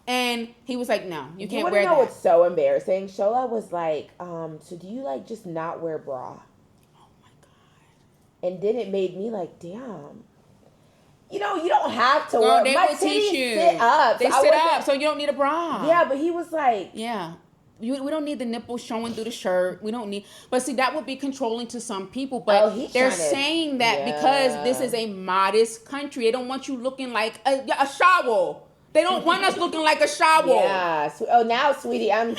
and he was like, no, you can't wear that. You know what's so embarrassing? Shola was like, so do you like just not wear bra? Oh my God. And then it made me like, damn. You don't have to work. They will teach you. Sit up. They sit up, so you don't need a bra. Yeah, but he was like... Yeah. We don't need the nipples showing through the shirt. We don't need... But see, that would be controlling to some people. But they're saying that because this is a modest country. They don't want you looking like a shower. They don't want us looking like a shower. Yeah. Oh, now, sweetie, I'm...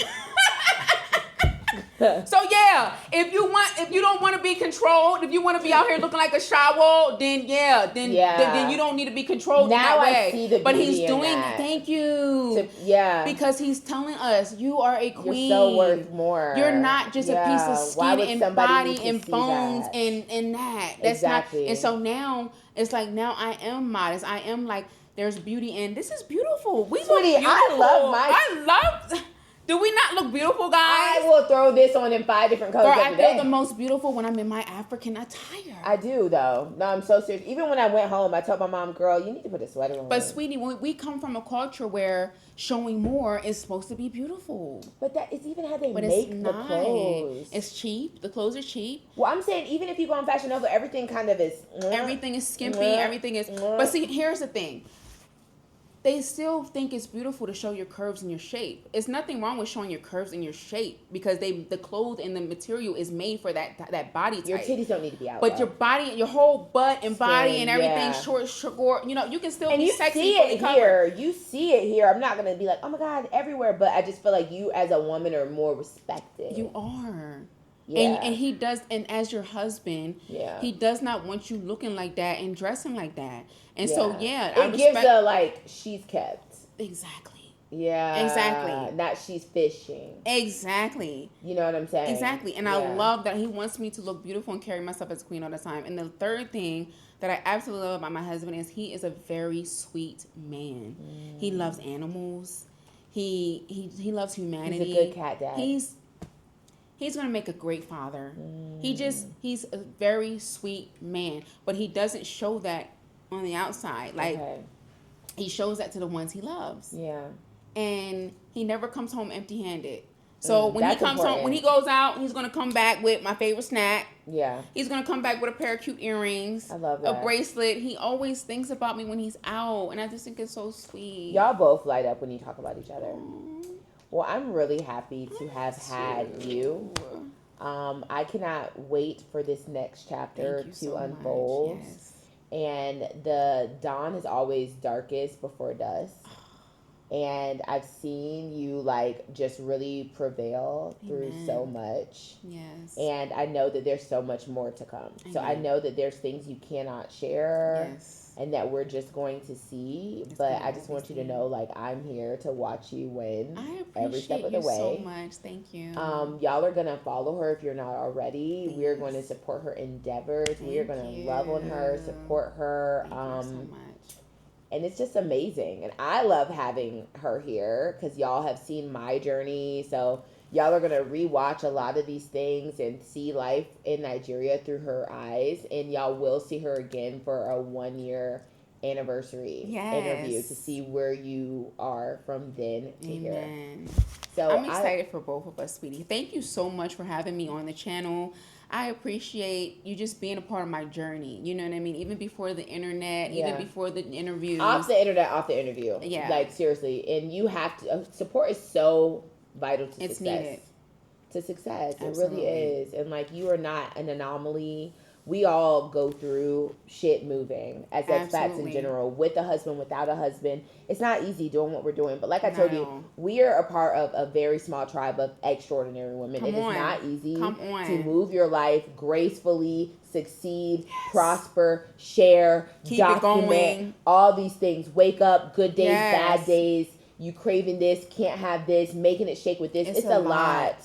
So yeah, if you don't want to be controlled, if you want to be out here looking like a shower, then you don't need to be controlled now in that way. I see the but he's beauty doing in that. Thank you. Because he's telling us you are a queen. You're so worth more. You're not just a piece of skin and body and bones and that. That's exactly. Not. And so now it's like I am modest. I am like there's beauty in this is beautiful. Sweetie, I love my. I love. Do we not look beautiful, guys? I will throw this on in 5 different colors Girl, every I feel day. the most beautiful when I'm in my African attire. I do, though. No, I'm so serious. Even when I went home, I told my mom, girl, you need to put a sweater on. But, sweetie, we come from a culture where showing more is supposed to be beautiful. But that is even how they But make it's the not. clothes. It's cheap. The clothes are cheap. Well, I'm saying even if you go on Fashion Nova, everything kind of is... Everything is skimpy. Everything is... But see, here's the thing. They still think it's beautiful to show your curves and your shape. It's nothing wrong with showing your curves and your shape because the clothes and the material is made for that body type. Your titties don't need to be out. But though. your body, your whole butt and body and everything, yeah. short, you know, you can still and be you sexy. see it here. You see it here. I'm not gonna be like, oh my God, everywhere. But I just feel like you as a woman are more respected. You are. Yeah. And he does, and as your husband, he does not want you looking like that and dressing like that. And so, it gives a like she's kept. Exactly. Yeah. Exactly. Not she's fishing. Exactly. You know what I'm saying? Exactly. And I love that he wants me to look beautiful and carry myself as a queen all the time. And the third thing that I absolutely love about my husband is he is a very sweet man. He loves animals. He loves humanity. He's a good cat dad. He's going to make a great father. He's a very sweet man, but he doesn't show that on the outside. Like, he shows that to the ones he loves. Yeah. And he never comes home empty-handed. So when he comes home, when he goes out, he's going to come back with my favorite snack. Yeah. He's going to come back with a pair of cute earrings. I love that. A bracelet. He always thinks about me when he's out, and I just think it's so sweet. Y'all both light up when you talk about each other. Well, I'm really happy to have had you. I cannot wait for this next chapter to unfold. Yes. And the dawn is always darkest before dusk. And I've seen you like just really prevail through so much. Yes. And I know that there's so much more to come. So I know that there's things you cannot share. Yes. And that we're just going to see. But I just want you to know, like, I'm here to watch you win every step of the way. so much. Thank you. Y'all are going to follow her if you're not already. Yes. We're going to support her endeavors. We are going to love on her, support her. Thank you so much. And it's just amazing. And I love having her here because y'all have seen my journey. So y'all are going to rewatch a lot of these things and see life in Nigeria through her eyes. And y'all will see her again for a 1-year anniversary interview to see where you are from then to here. So I'm excited for both of us, sweetie. Thank you so much for having me on the channel. I appreciate you just being a part of my journey. You know what I mean? Even before the internet, even before the interviews. Off the internet, off the interview. Yeah. Like, seriously. And you have to, support is so vital to success. It's needed. To success. Absolutely. It really is. And, like, you are not an anomaly. We all go through shit moving as expats in general, with a husband, without a husband. It's not easy doing what we're doing. But like I told you, we are a part of a very small tribe of extraordinary women. It is not easy to move your life gracefully, succeed, prosper, share, document, all these things. Wake up, good days, bad days. You craving this, can't have this, making it shake with this. It's a lot.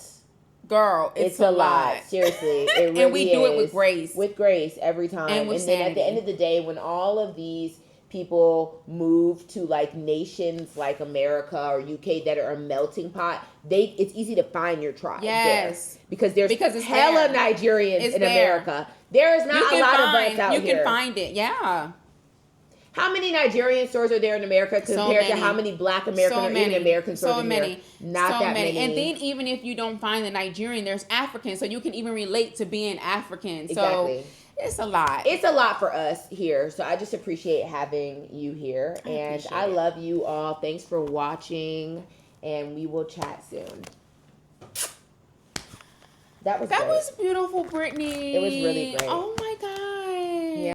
Girl, it's a lot. Seriously, it really and we do is. it with grace. With grace every time. And then at the end of the day, when all of these people move to like nations like America or UK that are a melting pot, it's easy to find your tribe. Yes. There. Because it's hella Nigerians in America. There is not a lot of us out here. You can find it, yeah. How many Nigerian stores are there in America compared to how many Black American or even American stores are there? Not that many. And then even if you don't find the Nigerian, there's African, so you can even relate to being African. Exactly. So it's a lot. It's a lot for us here. So I just appreciate having you here. And I love you all. Thanks for watching. And we will chat soon. That was beautiful, Brittany. It was really great. Oh